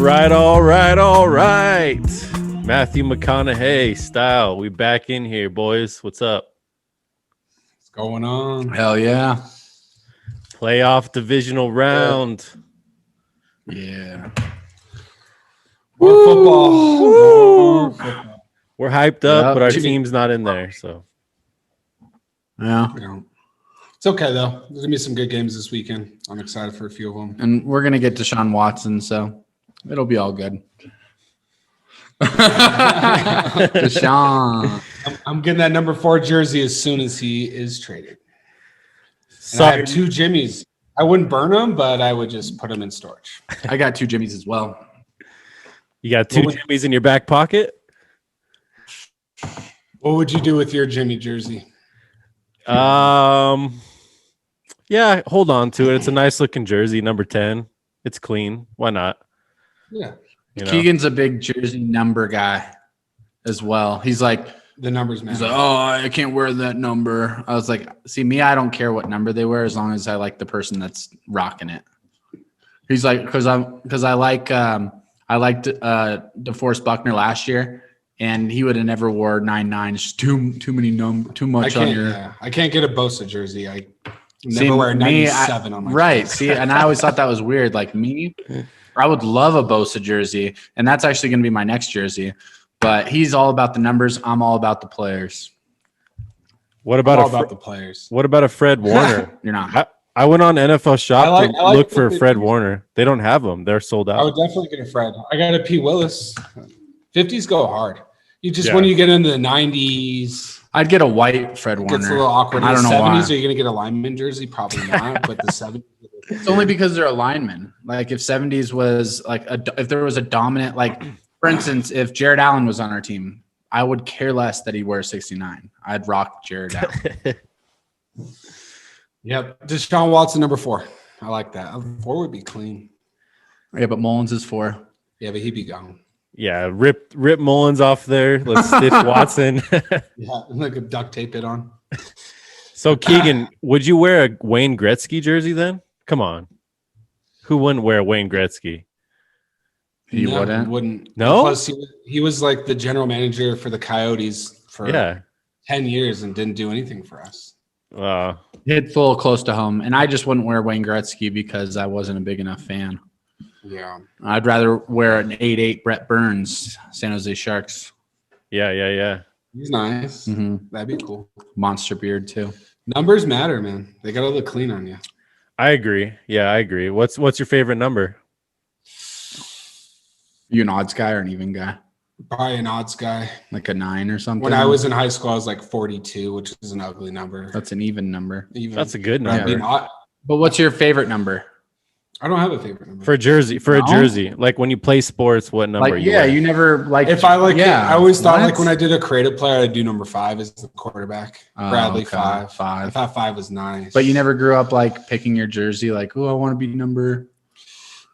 All right. Matthew McConaughey style. We back in here, boys. What's up? What's going on? Hell yeah. Playoff divisional round. Yeah. More football. More football. We're hyped up, Yep. but our team's not in there. So Yeah. It's okay, though. There's going to be some good games this weekend. I'm excited for a few of them. And we're going to get Deshaun Watson, so it'll be all good. Deshaun. I'm getting that number 4 jersey as soon as he is traded. And I sorry. have 2 Jimmys. I wouldn't burn them, but I would just put them in storage. I got 2 Jimmys as well. You got 2 Jimmys in your back pocket? What would you do with your Jimmy jersey? Yeah, hold on to it. It's a nice looking jersey, number 10. It's clean. Why not? Yeah. You know? Keegan's a big jersey number guy as well. He's like, The numbers matter. he's like, oh, I can't wear that number. I was like, see, me, I don't care what number they wear as long as I like the person that's rocking it. He's like, because I liked DeForest Buckner last year, and he would have never wore 99. It's just too much on your. I can't get a Bosa jersey. I never wear 97 on my right. jersey. See, and I always thought that was weird. Like me, I would love a Bosa jersey, and that's actually going to be my next jersey. But he's all about the numbers. I'm all about the players. What about All about the players. What about a Fred Warner? You're not. I went on NFL Shop I like look for the Fred 50s. Warner. They don't have them. They're sold I out. would definitely get a Fred. I got a P. Willis. 50s go hard. You just Yeah. when you get into the 90s, I'd get a white Fred it Warner. gets a little awkward. I don't know 70s, why. are you going to get a lineman jersey? Probably not. But the 70s. It's only because they're a lineman. Like if 70s was like if there was a dominant, like for instance, if Jared Allen was on our team, I would care less that he wears 69. I'd rock Jared Allen. Yep. Deshaun Watson, number 4. I like that. 4 would be clean. Yeah, but Mullins is 4. Yeah, but he'd be gone. Yeah, rip Mullins off there. Let's stitch Watson. Yeah, like a duct tape it on. So Keegan, would you wear a Wayne Gretzky jersey then? Come on. Who wouldn't wear Wayne Gretzky? He No, wouldn't? Wouldn't. No? Plus, he was like the general manager for the Coyotes for Yeah. 10 years and didn't do anything for us. Hit full close to home. And I just wouldn't wear Wayne Gretzky because I wasn't a big enough fan. Yeah. I'd rather wear an 8'8 Brett Burns, San Jose Sharks. Yeah. He's nice. Mm-hmm. That'd be cool. Monster beard too. Numbers matter, man. They got to look clean on you. I agree. Yeah, I agree. What's your favorite number? You an odds guy or an even guy? Probably an odds guy. Like a 9 or something? When I was in high school, I was like 42, which is an ugly number. That's an even number. Even, That's a good I number. mean, But what's your favorite number? I don't have a favorite number. For a jersey. For a No? jersey. Like when you play sports, what number Like, you yeah, wear? you never like. If I like, yeah, I always thought like what? when I did a creative player, I'd do number 5 as the quarterback. Oh, Bradley okay. 5. I 5. thought 5 was nice. But you never grew up like picking your jersey, like, oh, I want to be number.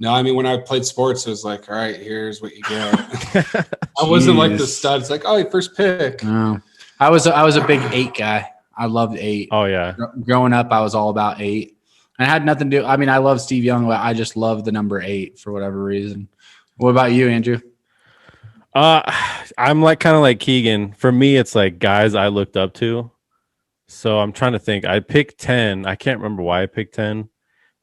No, I mean when I played sports, it was like, all right, here's what you get. I wasn't like the Jeez. stud. It's like, oh, first pick. No, I was a big 8 guy. I loved 8. Oh yeah. Growing up, I was all about 8. I had nothing to do. I mean, I love Steve Young, but I just love the number 8 for whatever reason. What about you, Andrew? I'm like kind of like Keegan. For me, it's like guys I looked up to. So I'm trying to think. I picked 10. I can't remember why I picked 10.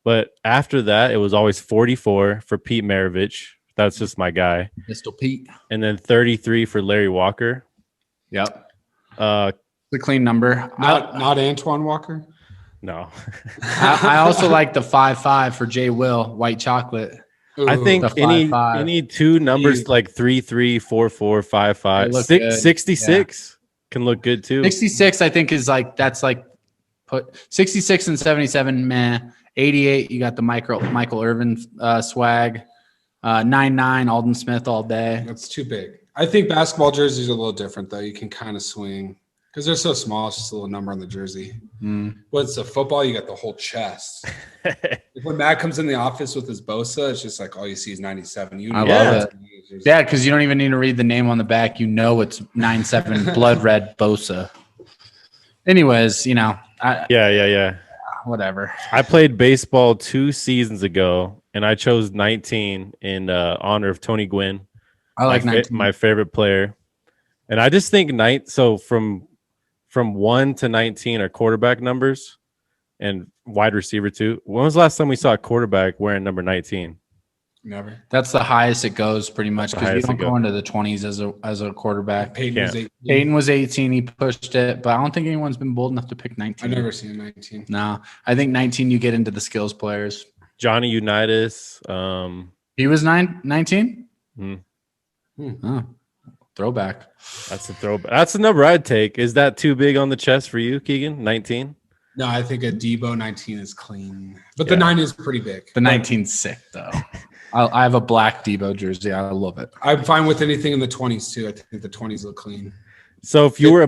But after that, it was always 44 for Pete Maravich. That's just my guy. Pistol Pete. And then 33 for Larry Walker. Yep. The The clean number. Not Antoine Walker. No. I also like the 5-5 for Jay Will, white chocolate. I think The any 5-5. any two numbers like 3-3, 4-4, 5-5, They look 6, good. 66 can look good too. 66, I think, is like that's like put 66 and 77, meh. 88, you got the Michael Irvin swag. 99, Alden Smith all day. That's too big. I think basketball jerseys are a little different though. You can kind of swing because they're so small. It's just a little number on the jersey. What's a football? You got the whole chest. When Matt comes in the office with his Bosa, it's just like all you see is 97. You I know love it. Yeah, because you don't even need to read the name on the back. You know it's 97 blood red Bosa. Anyways, Yeah. whatever. I played baseball 2 seasons ago, and I chose 19 in honor of Tony Gwynn. I like 19. My favorite player. And I just think so from 1 to 19 are quarterback numbers and wide receiver too. When was the last time we saw a quarterback wearing number 19? Never. That's the highest it goes pretty much That's the because you highest don't it go goes. into the 20s as a quarterback. Peyton was 18. Peyton was 18. He pushed it, but I don't think anyone's been bold enough to pick 19. I've never seen 19. No, I think 19 you get into the skills players. Johnny Unitas. He was 19? Hmm. Throwback. That's a throwback. That's the number I'd take. Is that too big on the chest for you, Kegan? 19? No, I think a Debo 19 is clean. But the 9 is pretty big. The 19's sick, though. I have a black Debo jersey. I love it. I'm fine with anything in the 20s, too. I think the 20s look clean. So if you were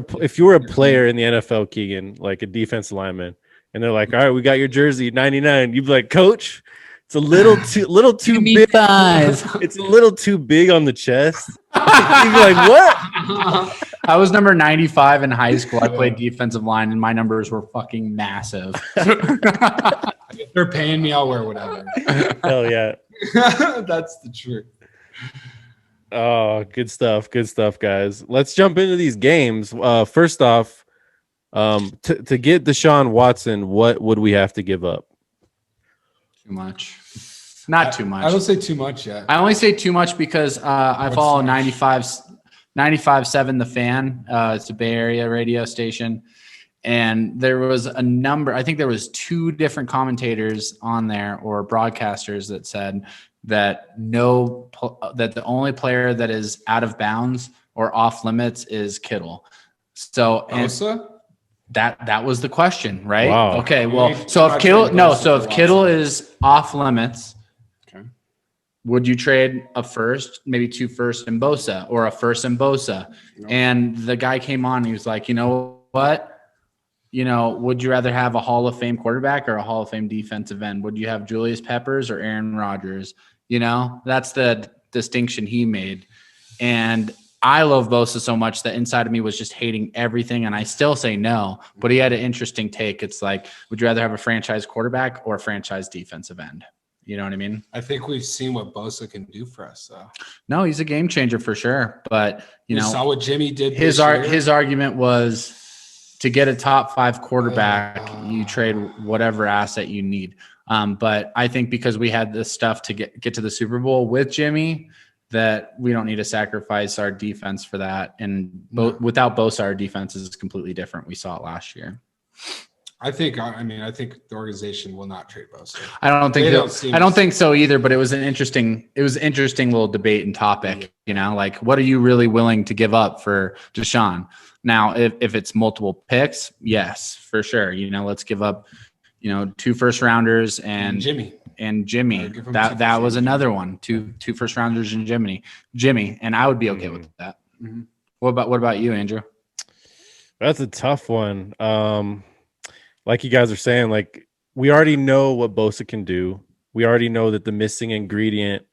a player in the NFL, Kegan, like a defensive lineman, and they're like, all right, we got your jersey, 99. You'd be like, Coach, it's a little too big. It's a little too big on the chest. You'd be like, what? I was number 95 in high school. I played defensive line, and my numbers were fucking massive. If they're paying me, I'll wear whatever. Hell yeah. That's the truth. Oh, good stuff, guys. Let's jump into these games. First off, to get Deshaun Watson, what would we have to give up? Too much. Not too much. I don't say too much yet. I only say too much because I follow 95.7 The Fan. It's a Bay Area radio station. And there was a number, I think there was 2 different commentators on there or broadcasters that said that that the only player that is out of bounds or off limits is Kittle. So Bosa? That was the question, right? Wow. Okay, well, so if Kittle is off limits, okay, would you trade a first, maybe 2 firsts and Bosa, or a first and Bosa? No. And the guy came on, and he was like, you know what? Would you rather have a Hall of Fame quarterback or a Hall of Fame defensive end? Would you have Julius Peppers or Aaron Rodgers? That's the distinction he made. And I love Bosa so much that inside of me was just hating everything. And I still say no, but he had an interesting take. It's like, would you rather have a franchise quarterback or a franchise defensive end? You know what I mean? I think we've seen what Bosa can do for us, though. No, he's a game changer for sure. But, we saw what Jimmy did his argument was, to get a top 5 quarterback, you trade whatever asset you need. But I think because we had the stuff to get to the Super Bowl with Jimmy, that we don't need to sacrifice our defense for that. And without Bosa, our defense is completely different. We saw it last year. I think the organization will not trade Bosa. I don't think so either. But it was an interesting little debate and topic. Like, what are you really willing to give up for Deshaun? Now, if it's multiple picks, yes, for sure. Let's give up, 2 first rounders and Jimmy. That was another one. Two first rounders and Jimmy, and I would be okay with that. Mm-hmm. What about you, Andrew? That's a tough one. Like you guys are saying, like, we already know what Bosa can do. We already know that the missing ingredient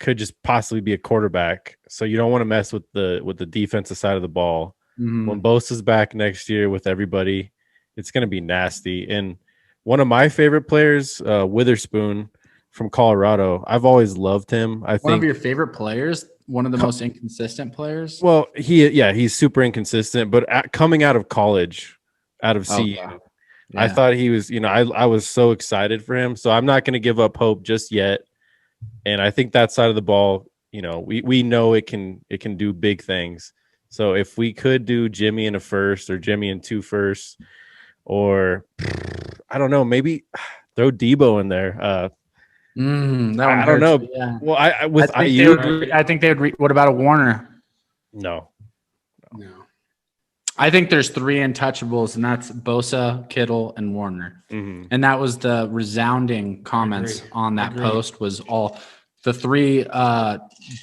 could just possibly be a quarterback. So you don't want to mess with the defensive side of the ball. Mm-hmm. When Bosa's back next year with everybody, it's going to be nasty. And one of my favorite players, Witherspoon from Colorado, I've always loved him. I think one of your favorite players, one of the most inconsistent players. Well, he's super inconsistent, but coming out of college, out of CU, yeah. I thought he was, I was so excited for him. So I'm not going to give up hope just yet. And I think that side of the ball, we know it can do big things. So if we could do Jimmy in a first or Jimmy in 2 firsts, or I don't know, maybe throw Debo in there. That one I don't know. Yeah. Well, I think they would. What about a Warner? No. I think there's 3 untouchables, and that's Bosa, Kittle, and Warner. Mm-hmm. And that was the resounding comments on that post. Was all the 3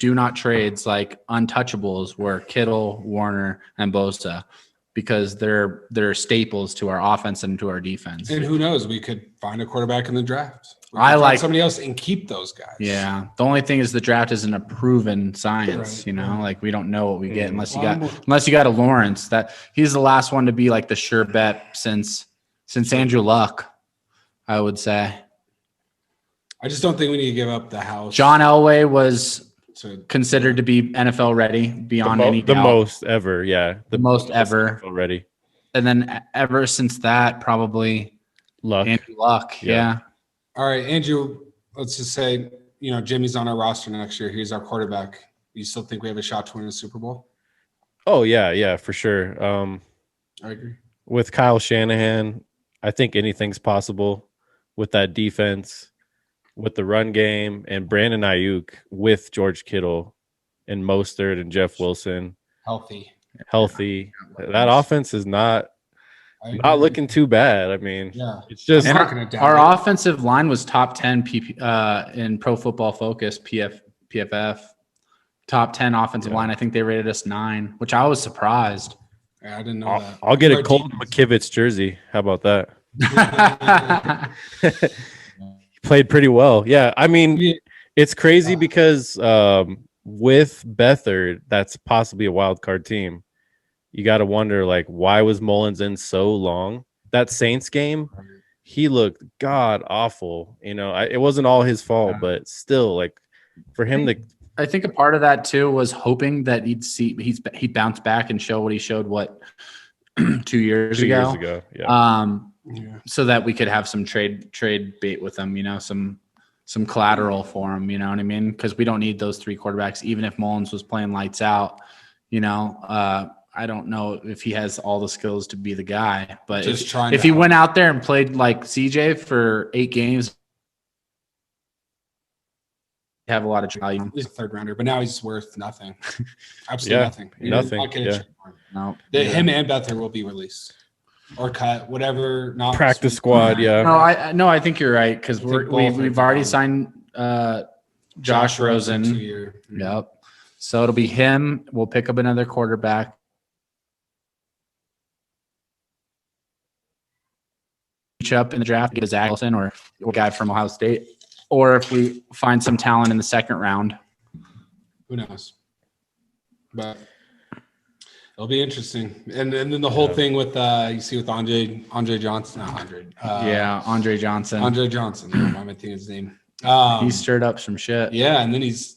do not trades, like untouchables, were Kittle, Warner, and Bosa, because they're staples to our offense and to our defense. And who knows, we could find a quarterback in the draft. I like somebody else and keep those guys. Yeah. The only thing is the draft isn't a proven science, like we don't know what we get unless you got a Lawrence. That he's the last one to be like the sure bet since Andrew Luck, I would say. I just don't think we need to give up the house. John Elway was considered to be NFL ready beyond any doubt. The most ever, yeah. The most ever. NFL ready. And then ever since that, probably Andrew Luck. Yeah. All right, Andrew, let's just say, Jimmy's on our roster next year. He's our quarterback. You still think we have a shot to win a Super Bowl? Oh, yeah, for sure. I agree. With Kyle Shanahan, I think anything's possible with that defense, with the run game, and Brandon Ayuk with George Kittle and Mostert and Jeff Wilson. Healthy. That offense is not looking too bad. I mean, it's just our offensive line was top 10 in Pro Football Focus PFF. Top 10 offensive line. I think they rated us 9, which I was surprised. I didn't know that. I'll get a Colt McKivitz jersey. How about that? He played pretty well. Yeah, I mean, it's crazy because with Beathard, that's possibly a wild card team. You got to wonder, like, why was Mullins in so long? That Saints game, he looked god awful. It wasn't all his fault, but still, like, for him to. I think a part of that too was hoping that he'd bounce back and show what he showed 2 years ago. So that we could have some trade bait with him, some collateral for him, you know what I mean? Because we don't need those 3 quarterbacks, even if Mullins was playing lights out. I don't know if he has all the skills to be the guy, but if he went out there and played like CJ for 8 games. Have a lot of value. He's a 3rd rounder, but now he's worth nothing. Absolutely nothing. Nothing. No. Him and Beathard will be released or cut, whatever. Not practice squad. Yeah. No, I think you're right because we've already signed Josh Rosen. 2 year. Yep. So it'll be him. We'll pick up another quarterback. Reach up in the draft, get a Zach Wilson or a guy from Ohio State. Or if we find some talent in the 2nd round. Who knows? But it'll be interesting. And then the whole thing with you see with Andre Johnson. Andre Johnson. Andre Johnson. I'm thinking his name. He stirred up some shit. Yeah, and then he's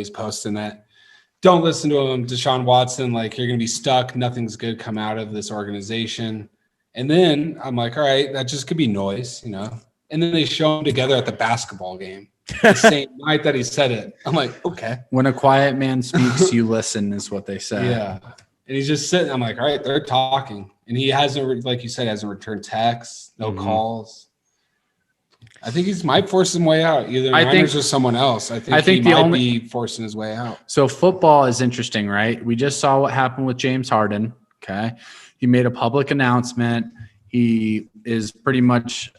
posting that. Don't listen to him, Deshaun Watson. Like, you're gonna be stuck. Nothing's good come out of this organization. And then I'm like, all right, that just could be noise, And then they show them together at the basketball game the same night that he said it. I'm like, okay. When a quiet man speaks, you listen, is what they say. Yeah. And he's just sitting. I'm like, all right, they're talking. And he hasn't, like you said, hasn't returned texts, no calls. I think he might force his way out, either Niners or someone else. I think he might be forcing his way out. So football is interesting, right? We just saw what happened with James Harden. Okay. He made a public announcement. He is pretty much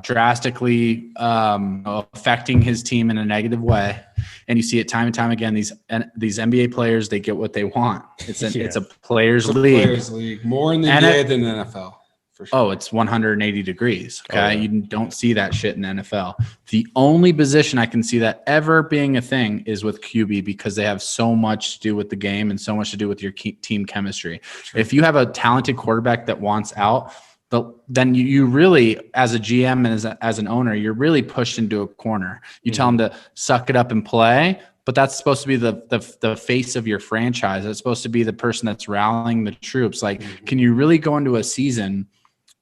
drastically affecting his team in a negative way, and you see it time and time again. These NBA players, they get what they want. It's a players' league. Players' league more in the NBA than the NFL. For sure. Oh, it's 180 degrees. Okay, you don't see that shit in the NFL. The only position I can see that ever being a thing is with QB because they have so much to do with the game and so much to do with your team chemistry. True. If you have a talented quarterback that wants out. But then you really, as a GM and as an owner, you're really pushed into a corner. You tell them to suck it up and play, but that's supposed to be the face of your franchise. It's supposed to be the person that's rallying the troops. Like, can you really go into a season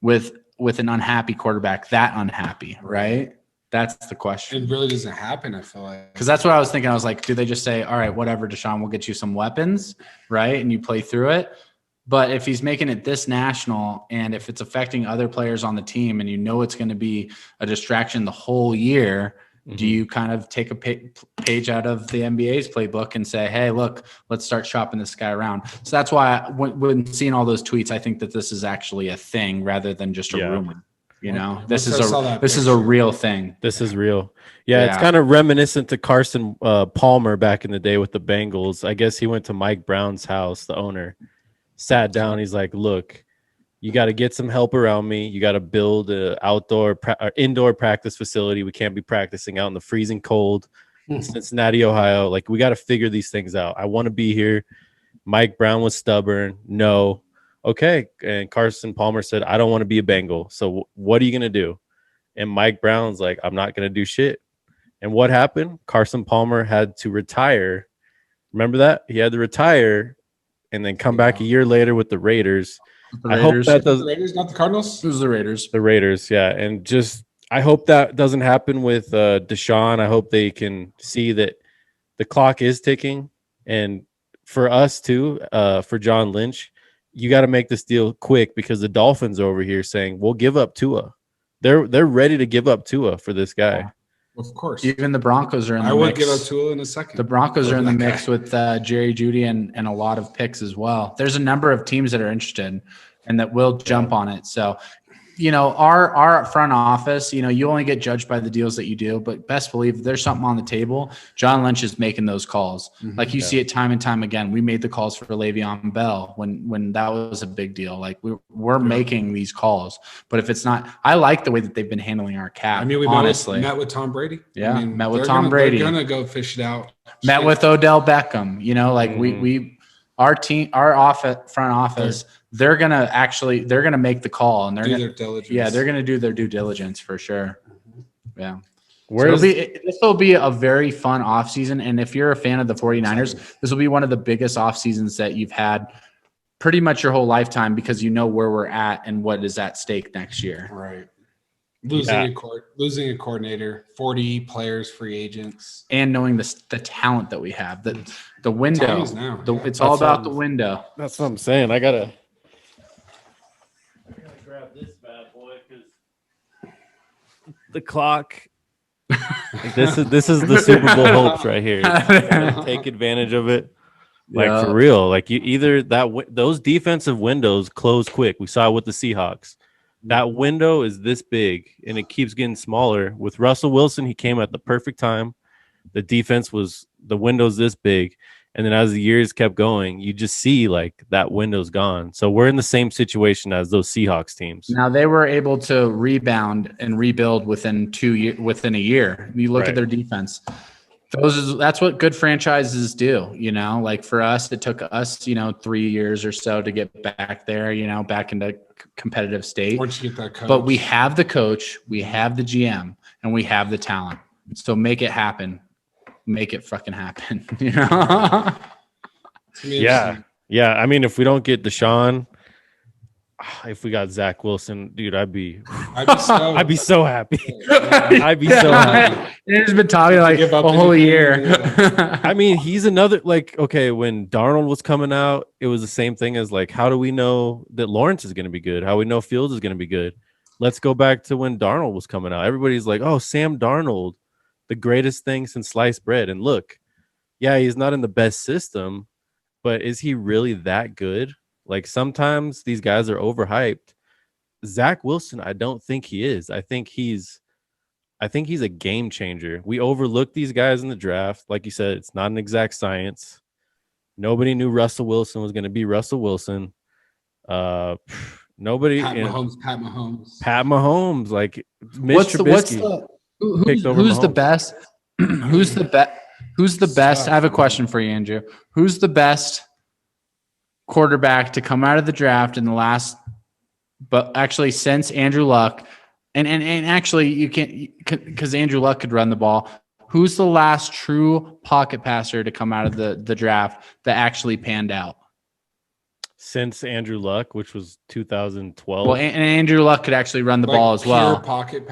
with an unhappy quarterback, that unhappy, right? That's the question. It really doesn't happen, I feel like. Because that's what I was thinking. I was like, do they just say, all right, whatever, Deshaun, we'll get you some weapons, right? And you play through it. But if he's making it this national and if it's affecting other players on the team and it's going to be a distraction the whole year, do you kind of take a page out of the NBA's playbook and say, hey, look, let's start shopping this guy around? So that's why when seeing all those tweets, I think that this is actually a thing rather than just a rumor. This is a real thing. This is real. Yeah, it's kind of reminiscent to Carson Palmer back in the day with the Bengals. I guess he went to Mike Brown's house, the owner. Sat down. He's like, look, you got to get some help around me. You got to build an indoor practice facility. We can't be practicing out in the freezing cold in Cincinnati, Ohio. Like, we got to figure these things out. I want to be here. Mike Brown was stubborn. No. Okay. And Carson Palmer said, I don't want to be a Bengal. So what are you going to do? And Mike Brown's like, I'm not going to do shit. And what happened? Carson Palmer had to retire. Remember that? He had to retire and then come back a year later with the Raiders. The I hope Raiders. that does The Raiders, not the Cardinals. It was the Raiders. the Raiders, yeah. And just I hope that doesn't happen with Deshaun. I hope they can see that the clock is ticking. And for us too, for John Lynch, you got to make this deal quick because the Dolphins are over here saying we'll give up Tua. They're ready to give up Tua for this guy. Yeah. Of course. Even the Broncos are in the I would mix. give up Tua in a second. The Broncos are in the that mix guy. with Jerry Jeudy and a lot of picks as well. There's a number of teams that are interested and that will jump on it. So, our front office, you only get judged by the deals that you do, but best believe there's something on the table. John Lynch is making those calls. Like you see it time and time again. We made the calls for Le'Veon Bell when that was a big deal. Like we're making these calls, but if it's not, I like the way that they've been handling our cap. I mean, we honestly met with Tom Brady. Yeah, I mean, met with they're Tom Brady. They're gonna go fish it out. Met with Odell Beckham. Our team, front office, they're gonna make the call and they're do gonna their diligence. Yeah, they're gonna do their due diligence for sure. Yeah. This will be a very fun offseason. And if you're a fan of the 49ers, this will be one of the biggest offseasons that you've had pretty much your whole lifetime because you know where we're at and what is at stake next year. Right. Losing a coordinator, 40 players, free agents. And knowing the talent that we have. The window. Now. It's all about the window. That's what I'm saying. I gotta grab this bad boy because the clock. This is the Super Bowl hopes right here. Take advantage of it, for real. Like you either those defensive windows close quick. We saw it with the Seahawks. That window is this big and it keeps getting smaller. With Russell Wilson, he came at the perfect time. The defense was the window's this big. And then as the years kept going, you just see like that window's gone. So we're in the same situation as those Seahawks teams. Now they were able to rebound and rebuild within a year. You look at their defense. That's what good franchises do. Like for us, it took us, 3 years or so to get back there, back into competitive state. Once you get that coach. But we have the coach, we have the GM, and we have the talent. So make it happen. Make it fucking happen. Yeah. I mean, if we don't get Deshaun, if we got Zach Wilson, dude, I'd be so happy. I'd be so happy. He's been talking like a whole year. I mean, he's another okay. When Darnold was coming out, it was the same thing as how do we know that Lawrence is going to be good? How do we know Fields is going to be good? Let's go back to when Darnold was coming out. Everybody's like, oh, Sam Darnold, the greatest thing since sliced bread. And look, yeah, he's not in the best system, but is he really that good? Like sometimes these guys are overhyped. Zach Wilson, I don't think he is. I think he's a game changer. We overlooked these guys in the draft. Like you said, it's not an exact science. Nobody knew Russell Wilson was going to be Russell Wilson. Nobody. Pat Mahomes. Pat Mahomes. Like who's the best? Who's the best? I have a question for you, Andrew. Who's the best quarterback to come out of the draft in the last, but actually since Andrew Luck, and actually you can't because Andrew Luck could run the ball. Who's the last true pocket passer to come out of the draft that actually panned out? Since Andrew Luck, which was 2012. Well, and Andrew Luck could actually run the ball as well.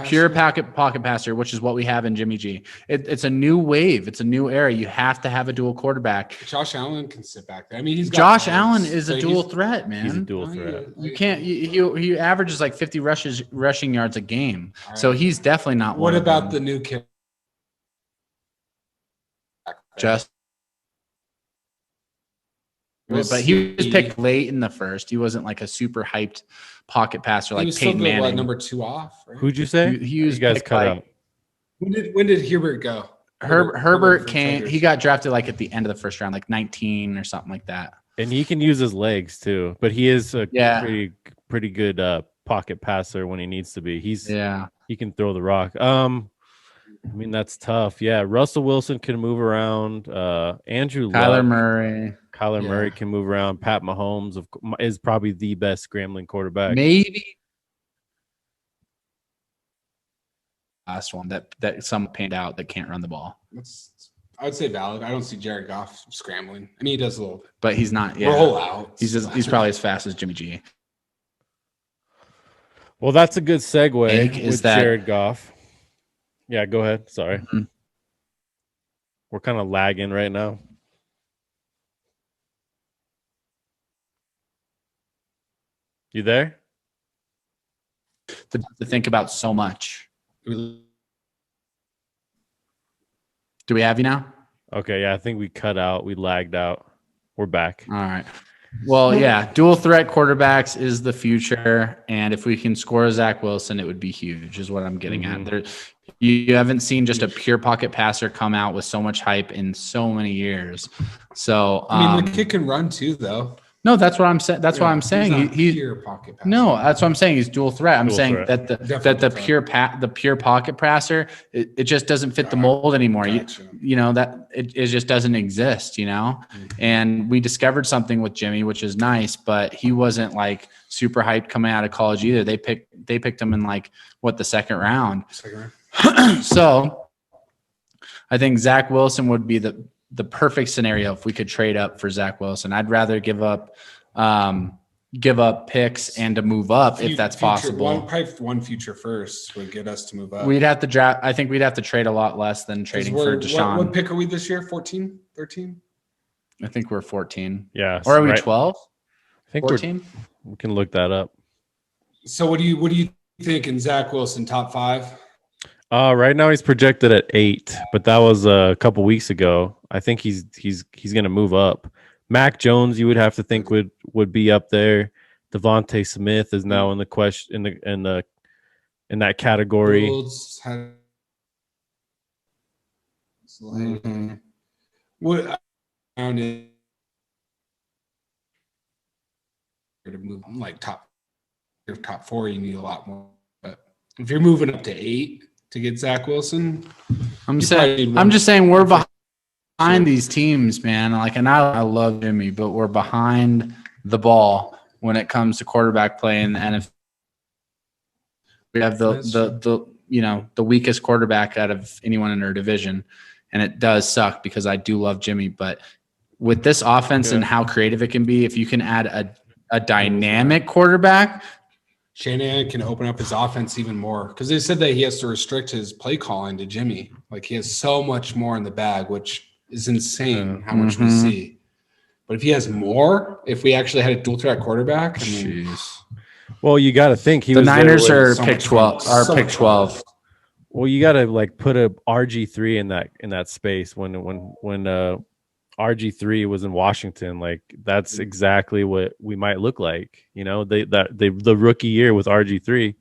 Pure pocket passer, which is what we have in Jimmy G. It's a new wave. It's a new era. You have to have a dual quarterback. Josh Allen can sit back there. I mean, Josh Allen is a dual threat, man. He's a dual threat. You can't. He averages like 50 rushing yards a game. Right. So he's definitely not. What about the new kid? But he was picked late in the first. He wasn't like a super hyped pocket passer like Peyton Manning. Number 2 off. Right? Who'd you say? He was you guys cut out. When did Herbert go? Herbert came. He got drafted like at the end of the first round, like 19 or something like that. And he can use his legs too. But he is a pretty good pocket passer when he needs to be. He can throw the rock. I mean, that's tough. Yeah, Russell Wilson can move around. Andrew Kyler Luck, Murray can move around. Pat Mahomes is probably the best scrambling quarterback. Maybe last one that some panned out that can't run the ball. I would say valid. I don't see Jared Goff scrambling. I mean, he does a little bit. But he's not. Yeah. Roll out. He's probably as fast as Jimmy G. Well, that's a good segue Is that Jared Goff. Yeah, go ahead. Sorry. Mm-hmm. We're kind of lagging right now. You there? To think about so much. Do we have you now? Okay, yeah, I think we cut out. We lagged out. We're back. All right. Well, yeah, dual threat quarterbacks is the future, and if we can score Zach Wilson, it would be huge, is what I'm getting at. You haven't seen just a pure pocket passer come out with so much hype in so many years. So I mean, the kid can run too, though. No, that's what I'm saying. That's why I'm saying he's pure pocket passer. No, that's what I'm saying. He's dual threat. I'm saying threat. that the pure pocket passer, it just doesn't fit the mold anymore. Gotcha. You know that it just doesn't exist. You know, and we discovered something with Jimmy, which is nice, but he wasn't like super hyped coming out of college either. They picked him in like the second round. So I think Zach Wilson would be the perfect scenario if we could trade up for Zach Wilson. I'd rather give up picks and to move up if that's possible. Probably one future first would get us to move up. We'd have to draft. I think we'd have to trade a lot less than trading for Deshaun. What pick are we this year? 14, 13? I think we're 14. Yeah. Or are we 12? I think 14? We can look that up. So what do you think in Zach Wilson top 5? Right now he's projected at 8, but that was a couple weeks ago. I think he's going to move up. Mac Jones, you would have to think would be up there. Devontae Smith is now in the question in that category. What to move like top 4, you need a lot more. But if you're moving up to 8 to get Zach Wilson, I'm just saying we're behind these teams, man. Like, and I love Jimmy, but we're behind the ball when it comes to quarterback play in the NFL. We have the weakest quarterback out of anyone in our division, and it does suck because I do love Jimmy. But with this offense and how creative it can be, if you can add a dynamic quarterback, Shanahan can open up his offense even more because they said that he has to restrict his play calling to Jimmy. Like, he has so much more in the bag, which is insane how much we see. But if he has more, if we actually had a dual threat quarterback, I mean, well, you got to think the Niners are pick 12. Are pick 12. Well, you got to like put a RG3 in that space when RG3 was in Washington. Like, that's exactly what we might look like. You know, the rookie year with RG3,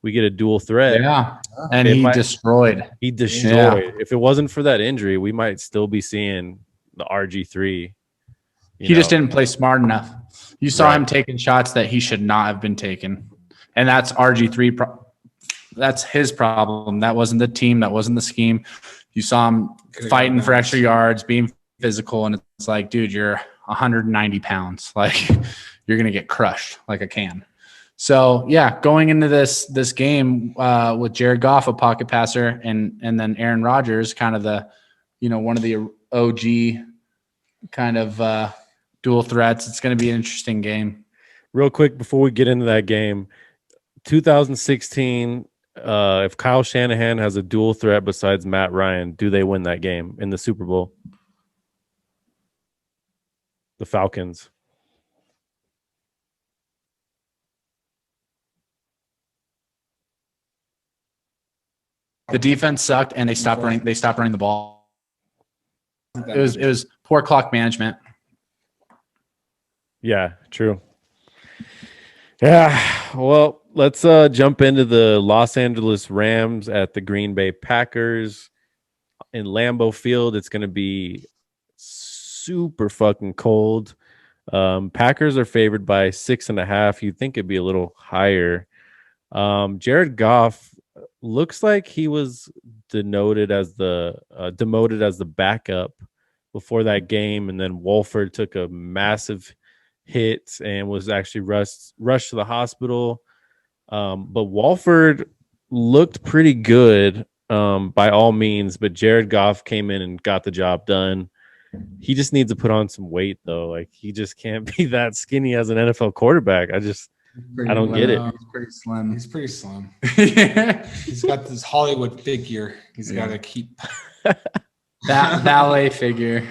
we get a dual threat. Yeah, and he destroyed. He destroyed. Yeah. If it wasn't for that injury, we might still be seeing the RG3. He just didn't play smart enough. You saw him taking shots that he should not have been taking, and that's RG3. That's his problem. That wasn't the team. That wasn't the scheme. You saw him fighting for extra yards, being physical, and it's like, dude, you're 190 pounds. Like, you're gonna get crushed like a can. So yeah, going into this game with Jared Goff, a pocket passer, and then Aaron Rodgers, kind of the, one of the OG kind of dual threats. It's going to be an interesting game. Real quick before we get into that game, 2016. If Kyle Shanahan has a dual threat besides Matt Ryan, do they win that game in the Super Bowl? The Falcons. The defense sucked, and they stopped running. They stopped running the ball. It was poor clock management. Yeah, true. Yeah, well, let's jump into the Los Angeles Rams at the Green Bay Packers in Lambeau Field. It's going to be super fucking cold. Packers are favored by 6.5. You'd think it'd be a little higher. Jared Goff looks like he was demoted as the backup before that game, and then Wolford took a massive hit and was actually rushed to the hospital. But Wolford looked pretty good by all means, but Jared Goff came in and got the job done. He just needs to put on some weight, though. Like, he just can't be that skinny as an NFL quarterback. I don't get it. He's pretty slim. He's pretty slim. Yeah. He's got this Hollywood figure. He's got to keep that ballet figure.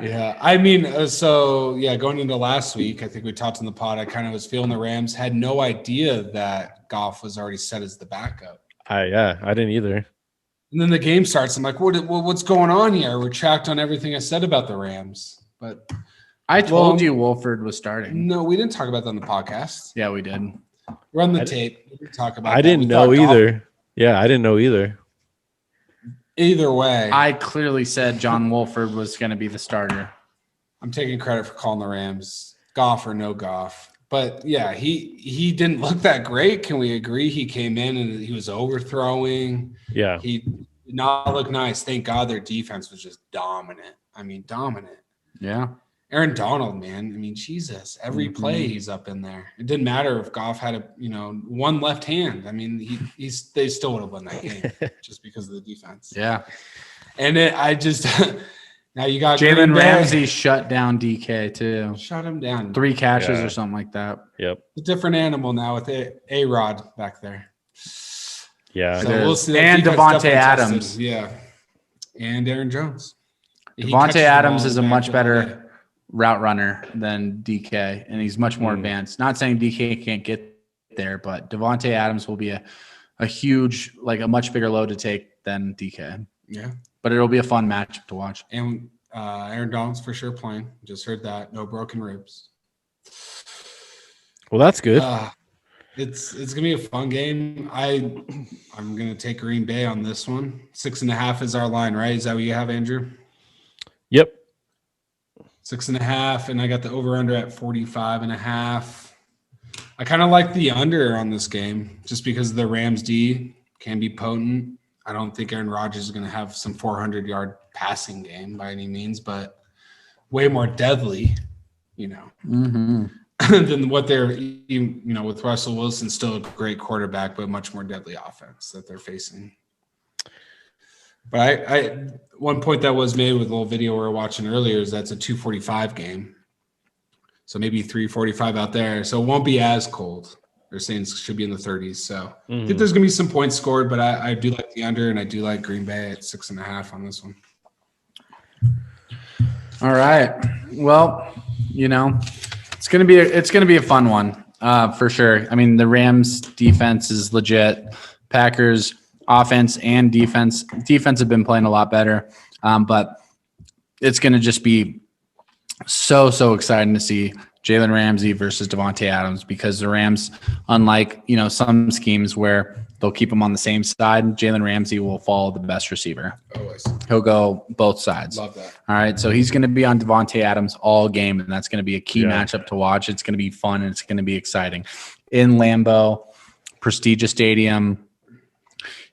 Yeah. I mean, going into last week, I think we talked in the pod. I kind of was feeling the Rams had no idea that Goff was already set as the backup. I didn't either. And then the game starts. I'm like, what's going on here? I retract on everything I said about the Rams. But I told you Wolford was starting. No, we didn't talk about that on the podcast. Yeah, we did. Run the tape. We didn't talk about I didn't know either. Yeah, I didn't know either. Either way. I clearly said John Wolford was going to be the starter. I'm taking credit for calling the Rams. Goff or no Goff. But, yeah, he didn't look that great. Can we agree? He came in and he was overthrowing. Yeah. He did not look nice. Thank God their defense was just dominant. I mean, dominant. Yeah. Aaron Donald, man. I mean, Jesus. Every play he's up in there. It didn't matter if Goff had one left hand. I mean, they still would have won that game just because of the defense. Yeah. And now you got Jalen Ramsey shut down DK too. Shut him down. 3 catches or something like that. Yep. A different animal now with A-Rod back there. Yeah. So we'll see. And Devontae Adams. Tested. Yeah. And Aaron Jones. Devontae Adams is a much better route runner than DK, and he's much more advanced. Not saying DK can't get there, but Devontae Adams will be a huge, a much bigger load to take than DK. Yeah. But it'll be a fun match to watch. And Aaron Donald's for sure playing. Just heard that. No broken ribs. Well, that's good. It's gonna be a fun game. I'm gonna take Green Bay on this one. 6.5 is our line, right? Is that what you have, Andrew? Yep. 6.5, and I got the over/under at 45.5. I kind of like the under on this game just because the Rams D can be potent. I don't think Aaron Rodgers is going to have some 400-yard passing game by any means, but way more deadly, than what they're, with Russell Wilson, still a great quarterback, but much more deadly offense that they're facing. But I one point that was made with a little video we were watching earlier is that's a 2:45 game. So maybe 3:45 out there. So it won't be as cold. They're saying it should be in the 30s. So I think there's going to be some points scored, but I do like the under, and I do like Green Bay at 6.5 on this one. All right. Well, it's going to be a fun one for sure. I mean, the Rams defense is legit. Packers offense and defense have been playing a lot better. But it's going to just be so exciting to see Jalen Ramsey versus Devontae Adams, because the Rams, unlike, some schemes where they'll keep them on the same side, Jalen Ramsey will follow the best receiver. Always. He'll go both sides. Love that. All right. So he's going to be on Devontae Adams all game, and that's going to be a key matchup to watch. It's going to be fun, and it's going to be exciting. In Lambeau, prestigious stadium,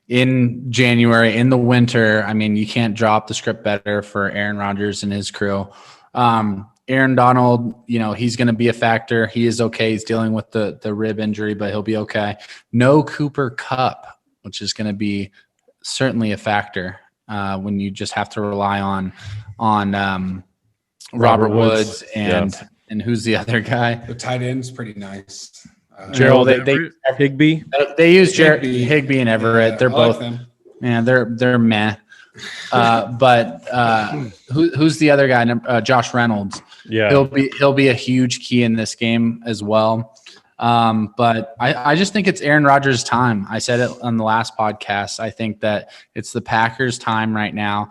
in January, in the winter. I mean, you can't drop the script better for Aaron Rodgers and his crew. Aaron Donald, he's going to be a factor. He is okay. He's dealing with the rib injury, but he'll be okay. No Cooper Kupp, which is going to be certainly a factor when you just have to rely on Robert Woods and who's the other guy? The tight end's pretty nice. Gerald Higbee. They use Higbee and Everett. They're both. Man, they're meh. But who's the other guy? Josh Reynolds. Yeah, he'll be a huge key in this game as well. But I just think it's Aaron Rodgers' time. I said it on the last podcast. I think that it's the Packers' time right now,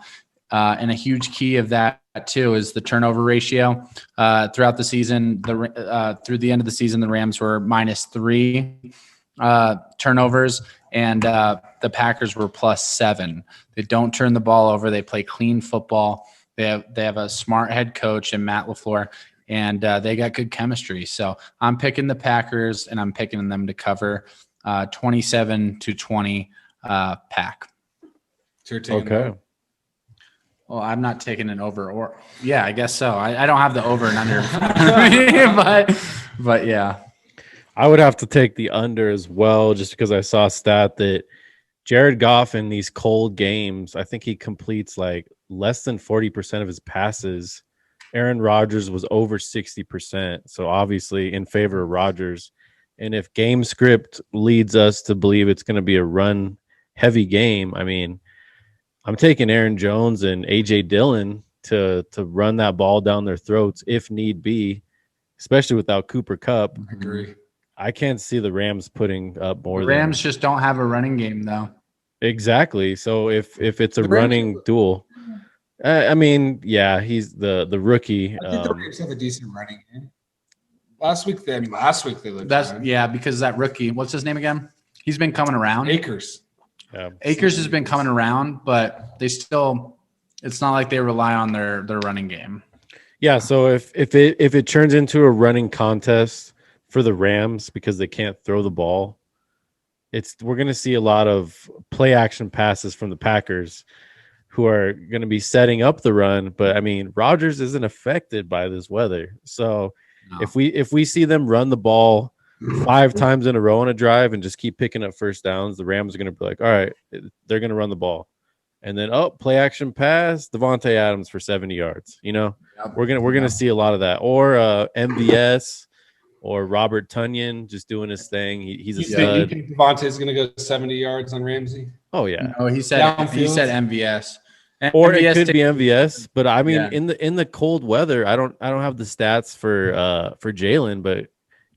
and a huge key of that too is the turnover ratio. Throughout the season, through the end of the season, the Rams were -3 turnovers, and the Packers were +7. They don't turn the ball over. They play clean football. They have a smart head coach in Matt LaFleur, and they got good chemistry. So I'm picking the Packers, and I'm picking them to cover 27-20 Pack. Okay. Well, I'm not taking an over or – yeah, I guess so. I don't have the over and under, but yeah. I would have to take the under as well, just because I saw a stat that Jared Goff in these cold games, I think he completes like less than 40% of his passes. Aaron Rodgers was over 60%. So obviously in favor of Rodgers. And if game script leads us to believe it's going to be a run heavy game, I mean, I'm taking Aaron Jones and AJ Dillon to run that ball down their throats if need be, especially without Cooper Kupp. I agree. I can't see the Rams putting up more. The Rams just don't have a running game though. Exactly. So if it's a running duel, I mean, yeah, he's the rookie. I think the Rams have a decent running game. Last week they looked. Because that rookie, what's his name again? He's been coming around. Akers. Yeah. Akers has been coming around, but they still. It's not like they rely on their running game. Yeah. So if it turns into a running contest for the Rams because they can't throw the ball, we're going to see a lot of play action passes from the Packers, who are going to be setting up the run. But I mean, Rodgers isn't affected by this weather, so if we see them run the ball 5 times in a row on a drive and just keep picking up first downs, the Rams are going to be like, all right, they're going to run the ball. And then, play action pass, Devontae Adams for 70 yards. You know, we're gonna see a lot of that. Or MVS or Robert Tonyan just doing his thing. He's a stud. You think Devontae's going to go 70 yards on Ramsey? Oh, yeah. No, he said MVS. Or MVS it could be MVS. But, I mean, Yeah. in the cold weather, I don't have the stats for Jalen, but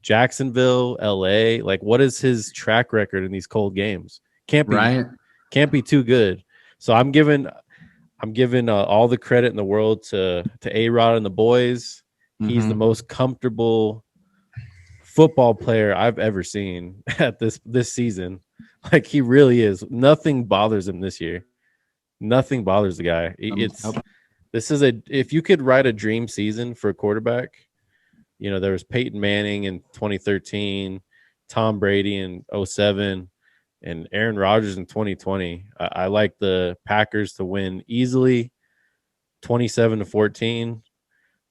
Jacksonville, LA, like, what is his track record in these cold games? Can't be too good. So I'm giving all the credit in the world to A-Rod and the boys. He's the most comfortable football player I've ever seen at this season. Like, he really is. Nothing bothers him this year. Nothing bothers the guy. If you could write a dream season for a quarterback, you know, there was Peyton Manning in 2013, Tom Brady in 2007. And Aaron Rodgers in 2020. I like the Packers to win easily, 27-14.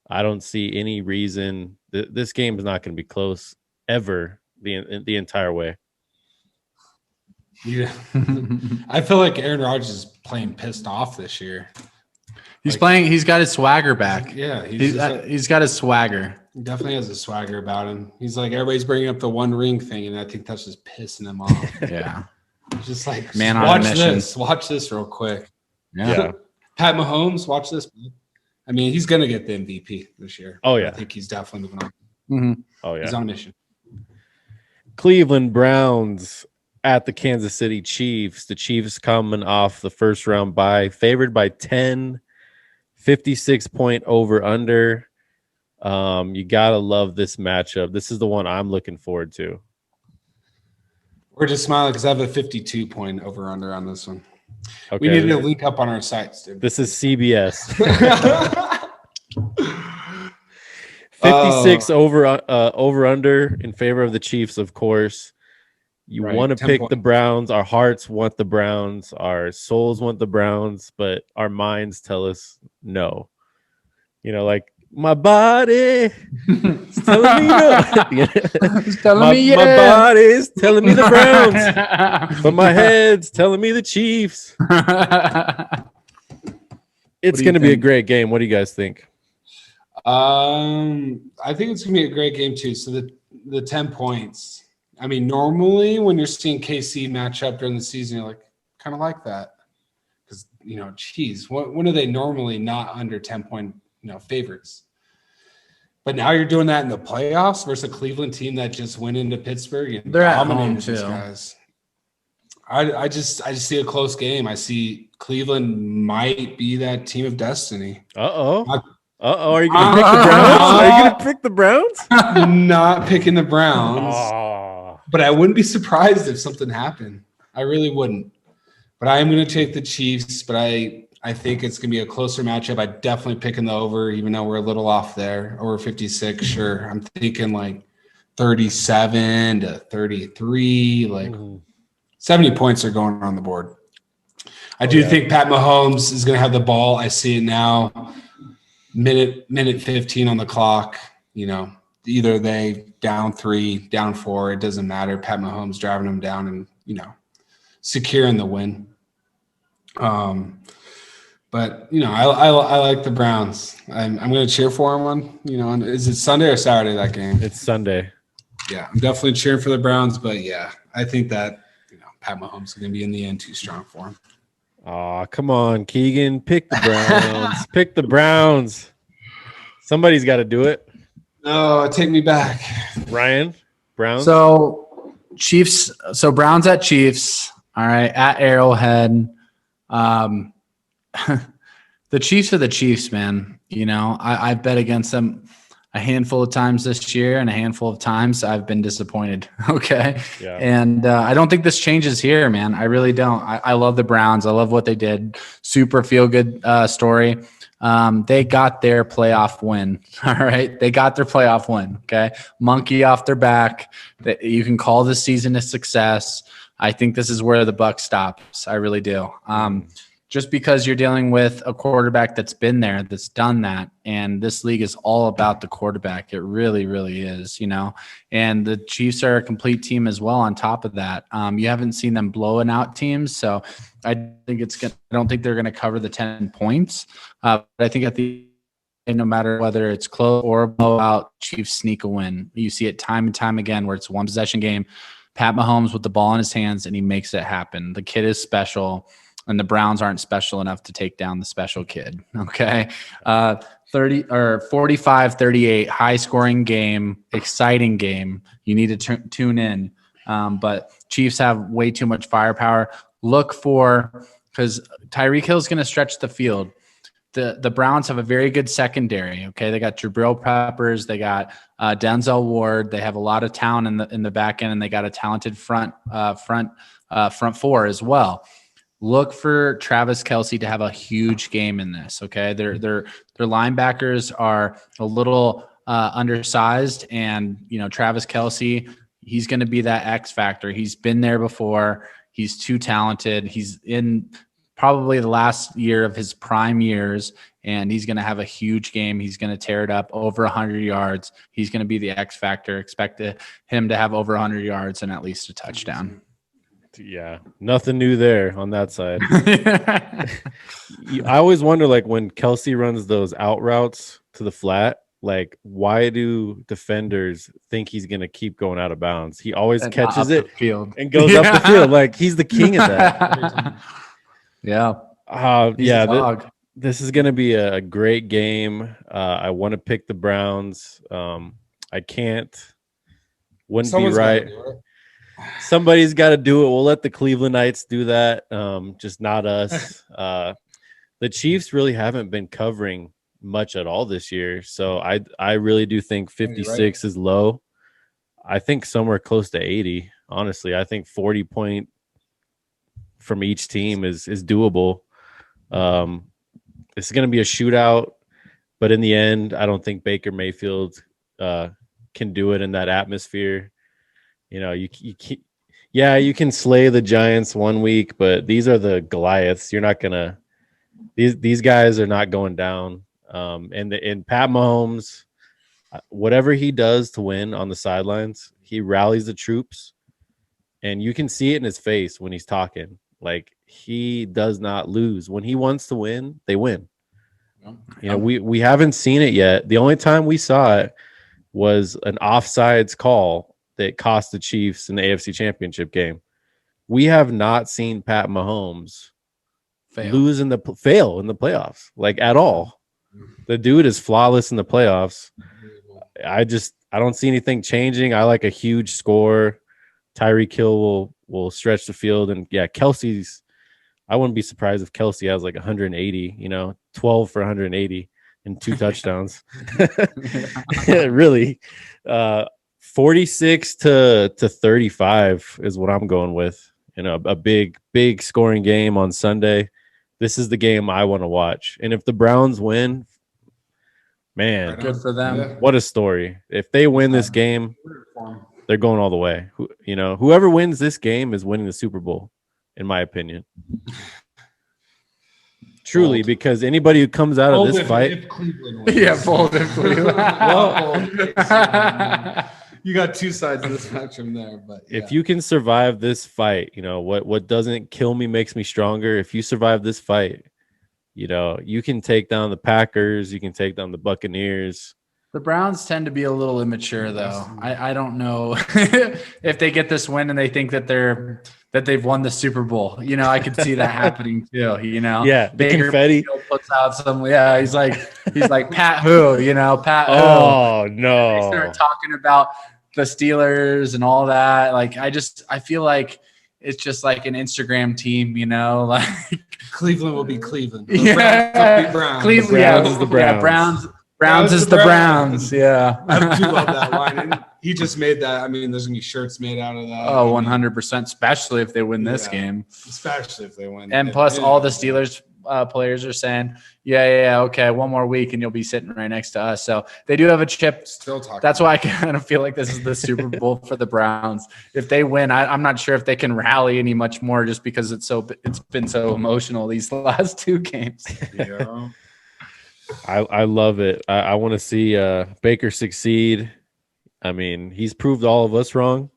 I don't see any reason this game is not going to be close ever the entire way. Yeah, I feel like Aaron Rodgers is playing pissed off this year. He's playing. He's got his swagger back. Yeah, he's got his swagger. He definitely has a swagger about him. He's like, everybody's bringing up the one ring thing, and I think that's just pissing him off. Yeah. Just like, Man on a mission. Watch this real quick. Yeah. Pat Mahomes, watch this. I mean, he's going to get the MVP this year. Oh, yeah. I think he's definitely moving on. Mm-hmm. Oh, yeah. He's on a mission. Cleveland Browns at the Kansas City Chiefs. The Chiefs coming off the first round bye, favored by 10, 56-point over-under. You got to love this matchup. This is the one I'm looking forward to. We're just smiling because I have a 52-point over-under on this one. Okay. We need to link up on our sites, dude. This is CBS. 56 over-under in favor of the Chiefs, of course. You want to pick the Browns. Our hearts want the Browns. Our souls want the Browns, but our minds tell us no. You know, like, my body is telling me no. It's telling me yeah. My body is telling me the Browns, but my head's telling me the Chiefs. It's going to be a great game. What do you guys think? I think it's going to be a great game too. So the 10 points. I mean, normally when you're seeing KC match up during the season, you're like, kind of like that. Because, you know, geez, when are they normally not under 10-point, favorites? But now you're doing that in the playoffs versus a Cleveland team that just went into Pittsburgh and they're at home dominated too. These guys. I just see a close game. I see Cleveland might be that team of destiny. Are you going to pick the Browns? Are you going to pick the Browns? I'm not picking the Browns. Oh. But I wouldn't be surprised if something happened. I really wouldn't. But I am going to take the Chiefs, but I think it's going to be a closer matchup. I definitely picking the over, even though we're a little off there. Over 56, sure. I'm thinking like 37-33, like 70 points are going on the board. I do think Pat Mahomes is going to have the ball. I see it now. Minute 15 on the clock. Either they down 3, down 4. It doesn't matter. Pat Mahomes driving them down and, secure in the win. But I like the Browns. I'm going to cheer for them on. And is it Sunday or Saturday that game? It's Sunday. Yeah, I'm definitely cheering for the Browns. But yeah, I think that Pat Mahomes is going to be in the end too strong for him. Oh, come on, Kegan. Pick the Browns. Pick the Browns. Somebody's got to do it. No, take me back. Ryan, Browns. So Chiefs. So Browns at Chiefs. All right, at Arrowhead. The Chiefs are the Chiefs, man. I've bet against them a handful of times this year, and a handful of times I've been disappointed. Okay. Yeah. And I don't think this changes here, man. I really don't. I love the Browns. I love what they did. Super feel good story. They got their playoff win. All right. They got their playoff win. Okay. Monkey off their back. You can call this season a success. I think this is where the buck stops. I really do. Just because you're dealing with a quarterback that's been there, that's done that. And this league is all about the quarterback. It really, really is, and the Chiefs are a complete team as well. On top of that, you haven't seen them blowing out teams. So I don't think they're going to cover the 10 points. But I think at the end, no matter whether it's close or a blowout, Chiefs sneak a win. You see it time and time again where it's a one possession game. Pat Mahomes with the ball in his hands and he makes it happen. The kid is special. And the Browns aren't special enough to take down the special kid. Okay. 45-38, high scoring game, exciting game. You need to tune in. But Chiefs have way too much firepower. Because Tyreek Hill is going to stretch the field. The Browns have a very good secondary. Okay. They got Jabril Peppers. They got Denzel Ward. They have a lot of talent in the back end, and they got a talented front four as well. Look for Travis Kelce to have a huge game in this. Okay, their linebackers are a little undersized, and Travis Kelce, he's going to be that X factor. He's been there before. He's too talented. He's in probably the last year of his prime years, and he's going to have a huge game. He's going to tear it up over 100 yards. He's going to be the X factor. Expect him to have over 100 yards and at least a touchdown. Yeah, nothing new there on that side. I always wonder, when Kelce runs those out routes to the flat, why do defenders think he's going to keep going out of bounds? He always catches it and goes up the field. He's the king of that. Yeah. This is going to be a great game. I want to pick the Browns. I can't. Wouldn't be right. Somebody's got to do it. We'll let the Clevelandites do that. Just not us. The Chiefs really haven't been covering much at all this year. So I really do think 56 is low. I think somewhere close to 80. Honestly, I think 40 point from each team is doable. It's going to be a shootout, but in the end, I don't think Baker Mayfield can do it in that atmosphere. You can slay the Giants one week, but these are the Goliaths. You're not gonna. These guys are not going down. And Pat Mahomes, whatever he does to win on the sidelines, he rallies the troops, and you can see it in his face when he's talking. He does not lose. When he wants to win, they win. We haven't seen it yet. The only time we saw it was an offsides call that cost the Chiefs in the AFC Championship game. We have not seen Pat Mahomes fail in the playoffs at all. The dude is flawless in the playoffs. I don't see anything changing. I like a huge score. Tyreek Hill will stretch the field, and Kelce's. I wouldn't be surprised if Kelce has 180. 12 for 180 and 2 touchdowns. Really. 46 to 35 is what I'm going with. A big scoring game on Sunday. This is the game I want to watch. And if the Browns win, man, good for them. What a story. If they win this game, they're going all the way. Whoever wins this game is winning the Super Bowl, in my opinion. Truly, because anybody who comes out of this fight, bold if Cleveland. You got two sides of the spectrum there, but yeah. If you can survive this fight, what doesn't kill me makes me stronger. If you survive this fight, you can take down the Packers, you can take down the Buccaneers. The Browns tend to be a little immature, though. I don't know if they get this win and they think that they've won the Super Bowl. I could see that happening too. Yeah, the Baker confetti puts out some. Yeah, he's like Pat who? Pat who? Oh no! They start talking about the Steelers and all that. I feel like it's just like an Instagram team. Like Cleveland will be Cleveland. Yeah, Browns. Cleveland. Browns is the Browns. Yeah, Browns is the Browns. Yeah. I do love that line. And he just made that. I mean, there's going to be shirts made out of that. Oh, 100%, especially if they win this game. Especially if they win. And plus, all the Steelers players are saying, yeah, okay, one more week and you'll be sitting right next to us. So they do have a chip. Still talking. That's why I kind of feel like this is the Super Bowl for the Browns. If they win, I'm not sure if they can rally any much more just because it's been so emotional these last two games. Yeah. I love it. I want to see Baker succeed. I mean, he's proved all of us wrong.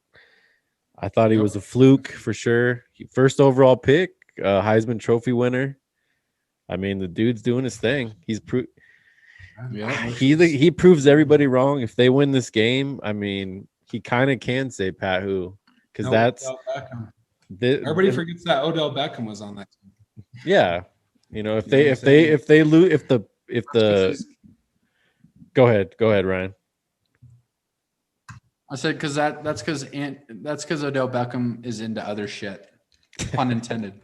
I thought he was a fluke for sure. First overall pick, Heisman Trophy winner. I mean, the dude's doing his thing. He proves everybody wrong. If they win this game, I mean, he kind of can say Pat who, because everybody forgets that Odell Beckham was on that team. Yeah, if they lose, go ahead, Ryan. I said because that's because Odell Beckham is into other shit. Pun intended.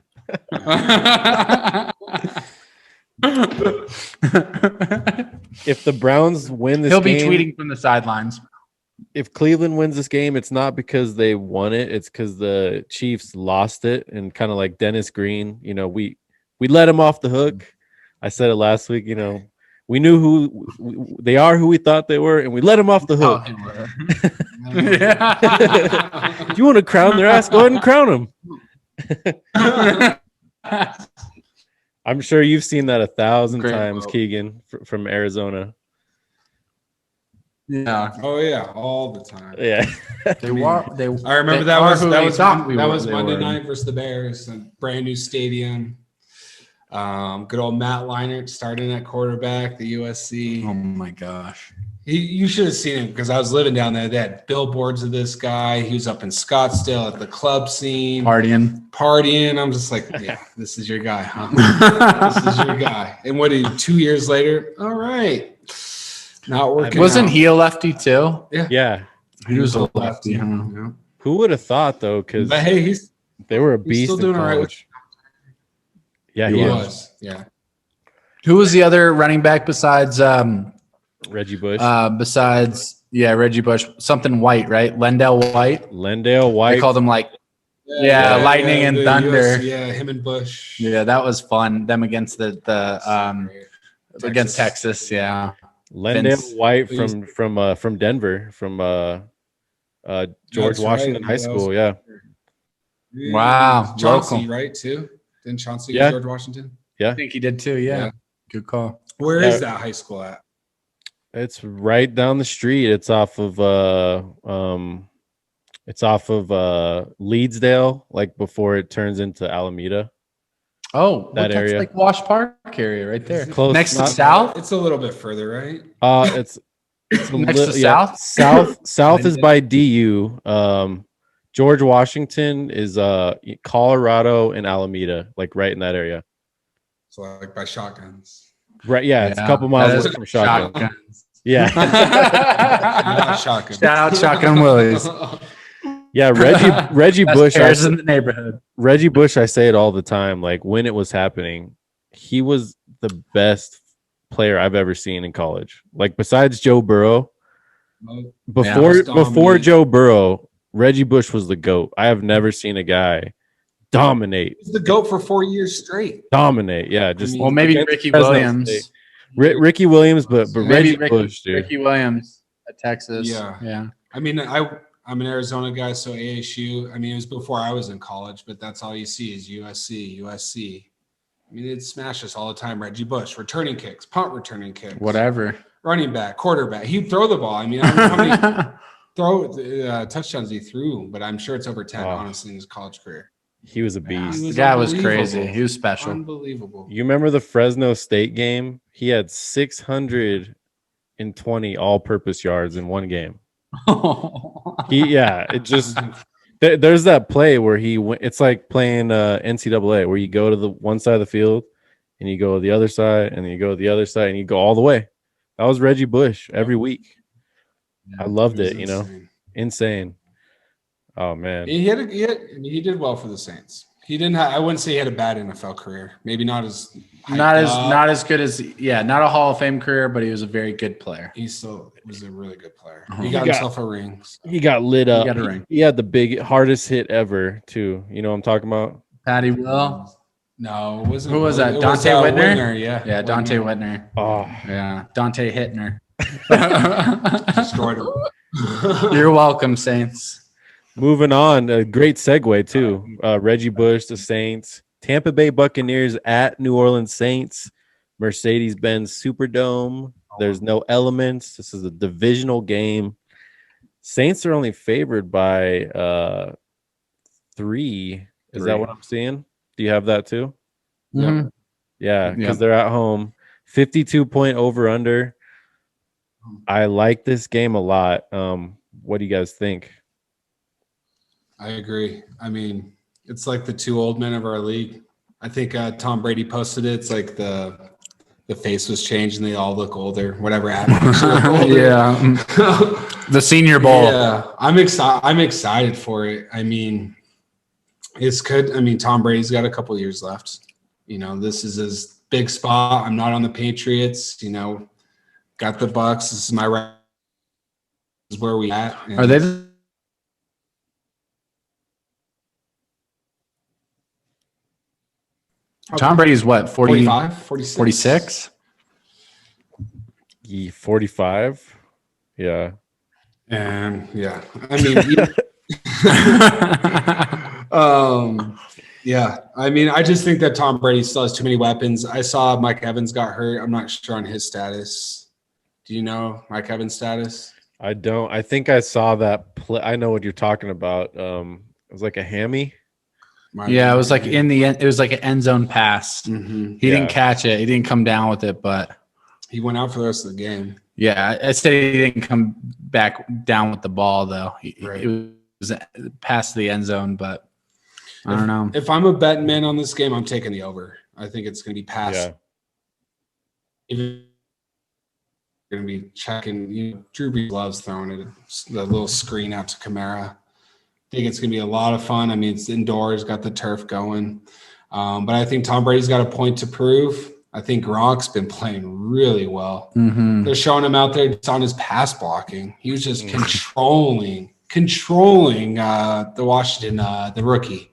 If the Browns win this He'll game, be tweeting from the sidelines. If Cleveland wins this game, it's not because they won it. It's because the Chiefs lost it. And kind of like Dennis Green, we let him off the hook. I said it last week, we knew who they are, who we thought they were, and we let them off the hook. If you want to crown their ass, go ahead and crown them. I'm sure you've seen that 1,000 times, Kegan, from Arizona. Yeah. Oh yeah, all the time. Yeah. I remember that was Monday night versus the Bears, a brand new stadium. Good old Matt Leinart starting at quarterback, the USC. Oh my gosh. You should have seen him because I was living down there. They had billboards of this guy. He was up in Scottsdale at the club scene. Partying. I'm just like, yeah, this is your guy, huh? This is your guy. And what 2 years later? All right. Not working. Wasn't he a lefty too? Yeah. He was a lefty. Yeah. Who would have thought though? Because they were a beast. Still doing in all college. right. Yeah, he was. Yeah. Who was the other running back besides Reggie Bush? Reggie Bush. Something White, right? Lendale White. They called him Lightning and Thunder. Him and Bush. Yeah, that was fun. Them against against Texas. Yeah. Lendale White from Denver, from George Washington High School. Yeah. Wow. Chauncey, Local. right? Too. Didn't Chauncey get George Washington? Yeah. I think he did too. Yeah. Good call. Where is that high school at? It's right down the street. It's off of Leedsdale, like before it turns into Alameda. Oh, that area, like Wash Park area, right there. Close, next to South. It's a little bit further, right? It's next to South. South is by DU. George Washington is Colorado and Alameda, like right in that area. So like by Shotguns. Right, yeah, it's a couple miles away from Shotguns. Yeah. Shotgun. Shout out Shotgun Willies. Yeah, Reggie Bush. In the neighborhood. Reggie Bush, I say it all the time. Like when it was happening, he was the best player I've ever seen in college. Like besides Joe Burrow, before Joe Burrow, Reggie Bush was the GOAT. I have never seen a guy dominate. He's the GOAT for 4 years straight. Dominate, yeah. Maybe Ricky Williams. Ricky Williams, but Reggie Bush, dude. Ricky Williams at Texas. Yeah. I mean, I'm an Arizona guy, so ASU. I mean, it was before I was in college, but that's all you see is USC. I mean, it smashes all the time. Reggie Bush, returning kicks, punt returning kicks, whatever, running back, quarterback. He'd throw the ball. I mean, how touchdowns he threw, but I'm sure it's over 10, honestly, in his college career. He was a beast. The guy was crazy. He was special. Unbelievable. You remember the Fresno State game? He had 620 all-purpose yards in one game. There's that play where he went. It's like playing NCAA, where you go to the one side of the field and you go to the other side, and then you go to the other side, and you go all the way. That was Reggie Bush every week. I loved it. Insane. Oh man, he did well for the Saints. He didn't have. I wouldn't say he had a bad NFL career. Maybe not as not as good as not a Hall of Fame career, but he was a very good player. He still was a really good player. He got himself a ring. He got lit up. He got a ring. He had the hardest hit ever too. You know what I'm talking about? Patty Will. No, it wasn't. Who was that? Dante Whitner? Yeah, Dante Whitner. Oh, yeah, Dante Hittner. Destroyed him. You're welcome, Saints. Moving on, a great segue too. Reggie Bush, the Saints, Tampa Bay Buccaneers at New Orleans Saints, Mercedes-Benz Superdome. There's no elements. This is a divisional game. Saints are only favored by 3. Is that what I'm seeing? Do you have that too? Mm-hmm. Yeah, because they're at home. 52-point over/under. I like this game a lot. What do you guys think? I agree. I mean, it's like the two old men of our league. I think Tom Brady posted it. It's like the face was changed and they all look older. Whatever happened. Yeah. The Senior Bowl. Yeah, I'm excited for it. I mean, it's good. I mean, Tom Brady's got a couple years left. This is his big spot. I'm not on the Patriots. Got the Bucks. This is my right. This is where we at. Are they? Tom Brady's what? 45, 46? 46? 45. Yeah. And yeah, I mean, yeah, I mean, I just think that Tom Brady still has too many weapons. I saw Mike Evans got hurt. I'm not sure on his status. Do you know Mike Evans' status? I don't. I think I saw that play. I know what you're talking about. It was like a hammy. Yeah, it was like in the end. It was like an end zone pass. Mm-hmm. He didn't catch it. He didn't come down with it, but he went out for the rest of the game. Yeah, I said he didn't come back down with the ball though. Right. It was past the end zone, but I don't know. If I'm a betting man on this game, I'm taking the over. I think it's going to be past. Yeah. Even going to be checking. Drew Brees loves throwing it, the little screen out to Kamara. I think it's going to be a lot of fun. I mean, it's indoors, got the turf going. But I think Tom Brady's got a point to prove. I think Gronk's been playing really well. Mm-hmm. They're showing him out there just on his pass blocking. He was just controlling the Washington, the rookie.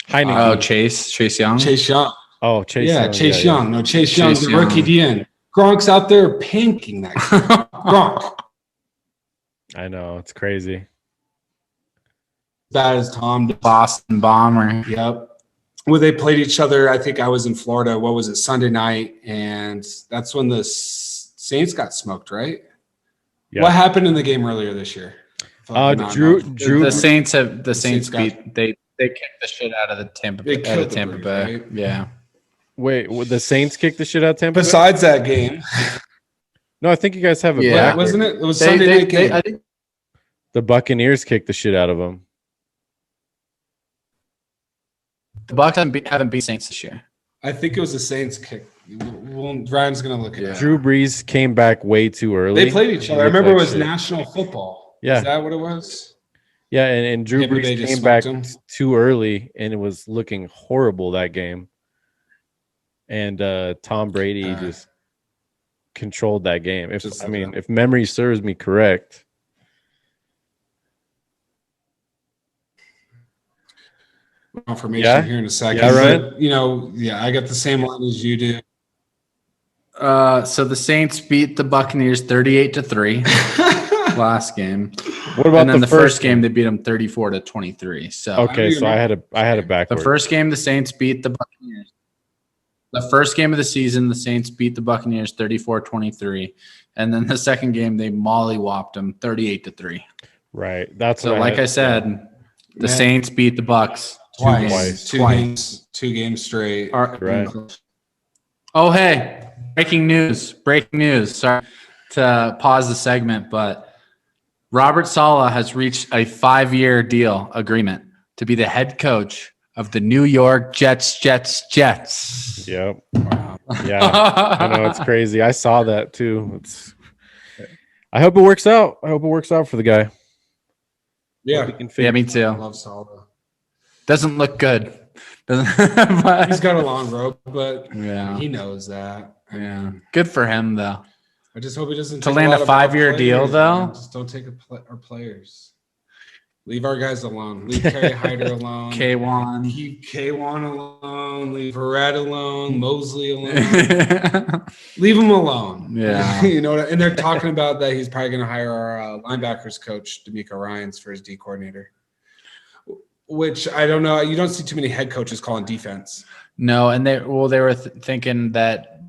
Chase Young. Chase Young. Oh, Chase. Yeah, Young. Chase Yeah, Young. yeah. No, Chase Young, the rookie DN. Gronk's out there panking that guy. Gronk. I know, it's crazy. Bad as Tom. Boston Bomber. Yep. Well, they played each other. I think I was in Florida. What was it? Sunday night. And that's when the Saints got smoked, right? Yeah. What happened in the game earlier this year? Drew. The Saints beat. They kicked the shit out of the Tampa Bay. Right? Yeah. Wait, the Saints kicked the shit out of Tampa Bay? Besides that game. No, I think you guys have it Yeah. back. Wasn't it? It was Sunday night game. I think The Buccaneers kicked the shit out of them. the Bucs haven't beat Saints this year. I think it was the Saints kick. Ryan's going to look at it. Drew Brees came back way too early. They played each other. I remember it was national football. Yeah. Is that what it was? Yeah, and Drew Tampa Bay Brees just came back smoked him. too early, and it was looking horrible that game. And Tom Brady just controlled that game. If memory serves me correct. Confirmation here in a second. Yeah, right. But, I got the same line as you do. So the Saints beat the Buccaneers 38-3 last game. What about and then the first game they beat them 34-23. So okay, so I had it backwards. The first game the Saints beat the Buccaneers. The first game of the season, the Saints beat the Buccaneers 34-23. And then the second game they mollywopped them 38-3. Right. That's So, what like I said, the Saints beat the Bucks twice. Twice. Two games straight. Right. Oh, hey, breaking news. Sorry to pause the segment, but Robert Saleh has reached a 5-year deal agreement to be the head coach of the New York Jets. Yep. Yeah. I know, it's crazy. I saw that too. I hope it works out. I hope it works out for the guy. Yeah. Yeah, me I too. love Saleh. Doesn't look good. He's got a long rope, but he knows that. Yeah. Good for him, though. I just hope he doesn't to land a 5-year deal, though. Man. Just don't take our players. Leave our guys alone. Leave Kerry Hyder alone. K1. Keep K1 alone. Leave Verrett alone. Mosley alone. Leave them alone. Yeah. You know what? And they're talking about that he's probably going to hire our linebackers coach, D'Amico Ryans, for his D coordinator. Which I don't know. You don't see too many head coaches calling defense. No, and they were thinking that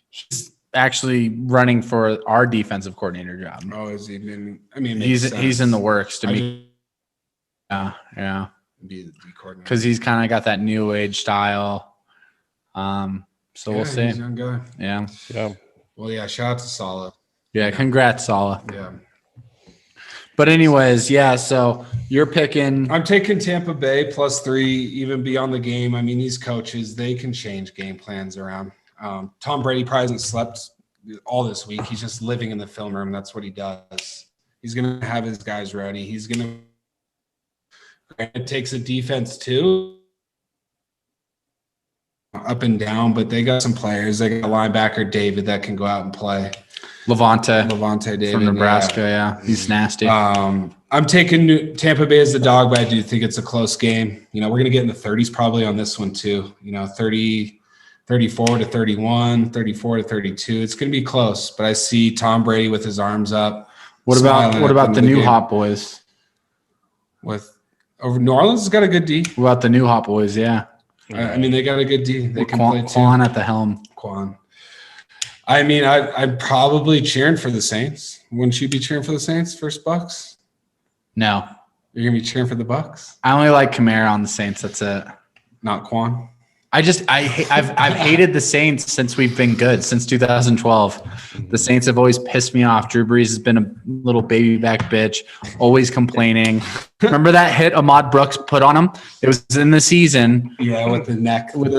he's actually running for our defensive coordinator job. Oh, is he been? I mean, he's in the works to me. Yeah. Be the D coordinator because he's kind of got that new age style. So we'll see. He's a young guy. Yeah. Well, yeah. Shout out to Saleh. Yeah. Congrats, Saleh. Yeah. But anyways, yeah, so you're picking. I'm taking Tampa Bay +3, even beyond the game. I mean, these coaches, they can change game plans around. Tom Brady probably hasn't slept all this week. He's just living in the film room. That's what he does. He's going to have his guys ready. He's going to – it takes a defense too, up and down, but they got some players. They got a linebacker, David, that can go out and play. Levante David from Nebraska, yeah. He's nasty. I'm taking Tampa Bay as the dog, but I do think it's a close game. You know, we're going to get in the 30s probably on this one too. You know, 34 to 31, 34 to 32. It's going to be close, but I see Tom Brady with his arms up. What about the new Hot Boys? New Orleans has got a good D. What about the new Hot Boys? Yeah. I mean, they got a good D. They can play too. Quan at the helm. Quan. I mean, I'm probably cheering for the Saints. Wouldn't you be cheering for the Saints versus Bucks? No. You're gonna be cheering for the Bucks? I only like Kamara on the Saints. That's it. Not Quan. I've hated the Saints since we've been good, since 2012. The Saints have always pissed me off. Drew Brees has been a little baby back bitch, always complaining. Remember that hit Ahmad Brooks put on him? It was in the season. Yeah, with the neck. Hit him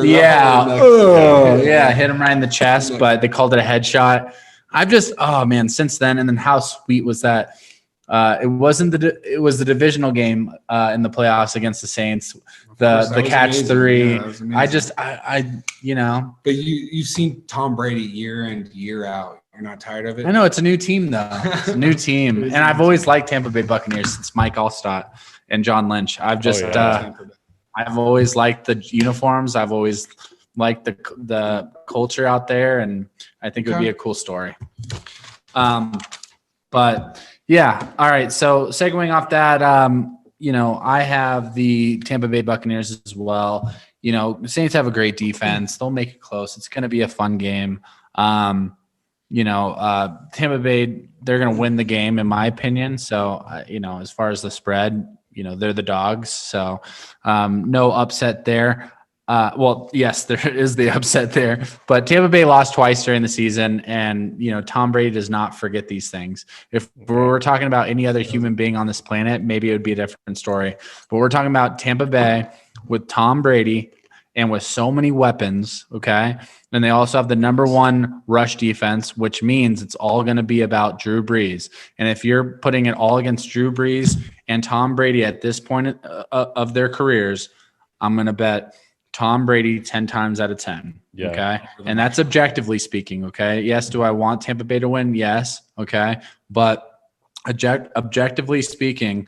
right in the chest, but they called it a headshot. Since then, and then how sweet was that? It was the divisional game in the playoffs against the Saints. The catch amazing. 3. Yeah, But you've seen Tom Brady year in, year out. You're not tired of it? I know it's a new team though. It's a new team, and I've always liked Tampa Bay Buccaneers since Mike Allstott and John Lynch. I've always liked the uniforms. I've always liked the culture out there, and I think it would be a cool story. But yeah, all right. So segueing off that, I have the Tampa Bay Buccaneers as well. The Saints have a great defense. They'll make it close. It's going to be a fun game. Tampa Bay, they're going to win the game, in my opinion. So, as far as the spread, they're the dogs. So, no upset there. Yes, there is the upset there, but Tampa Bay lost twice during the season, and Tom Brady does not forget these things. If we're talking about any other human being on this planet, maybe it would be a different story. But we're talking about Tampa Bay with Tom Brady and with so many weapons, okay? And they also have the number 1 rush defense, which means it's all going to be about Drew Brees. And if you're putting it all against Drew Brees and Tom Brady at this point of their careers, I'm going to bet Tom Brady 10 times out of 10. Yeah. Okay. And that's objectively speaking. Okay. Yes. Do I want Tampa Bay to win? Yes. Okay. But objectively speaking,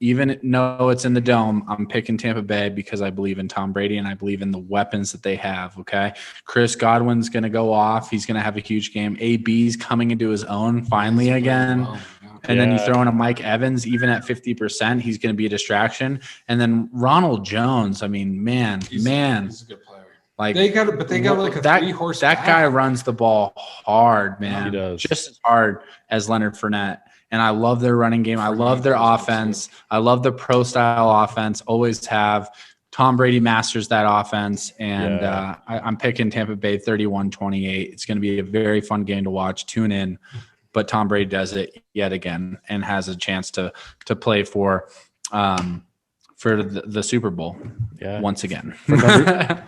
even though it's in the dome, I'm picking Tampa Bay because I believe in Tom Brady and I believe in the weapons that they have. Okay. Chris Godwin's going to go off. He's going to have a huge game. AB's coming into his own finally again. And then you throw in a Mike Evans, even at 50%, he's going to be a distraction. And then Ronald Jones, I mean, he's a good player. Like they got like a 3-horse. That guy runs the ball hard, man. He does. Just as hard as Leonard Fournette. and I love their running game. I love their offense. I love the pro style offense. Always have. Tom Brady masters that offense, and I'm picking Tampa Bay 31-28. It's going to be a very fun game to watch. Tune in, but Tom Brady does it yet again and has a chance to play for the Super Bowl once again.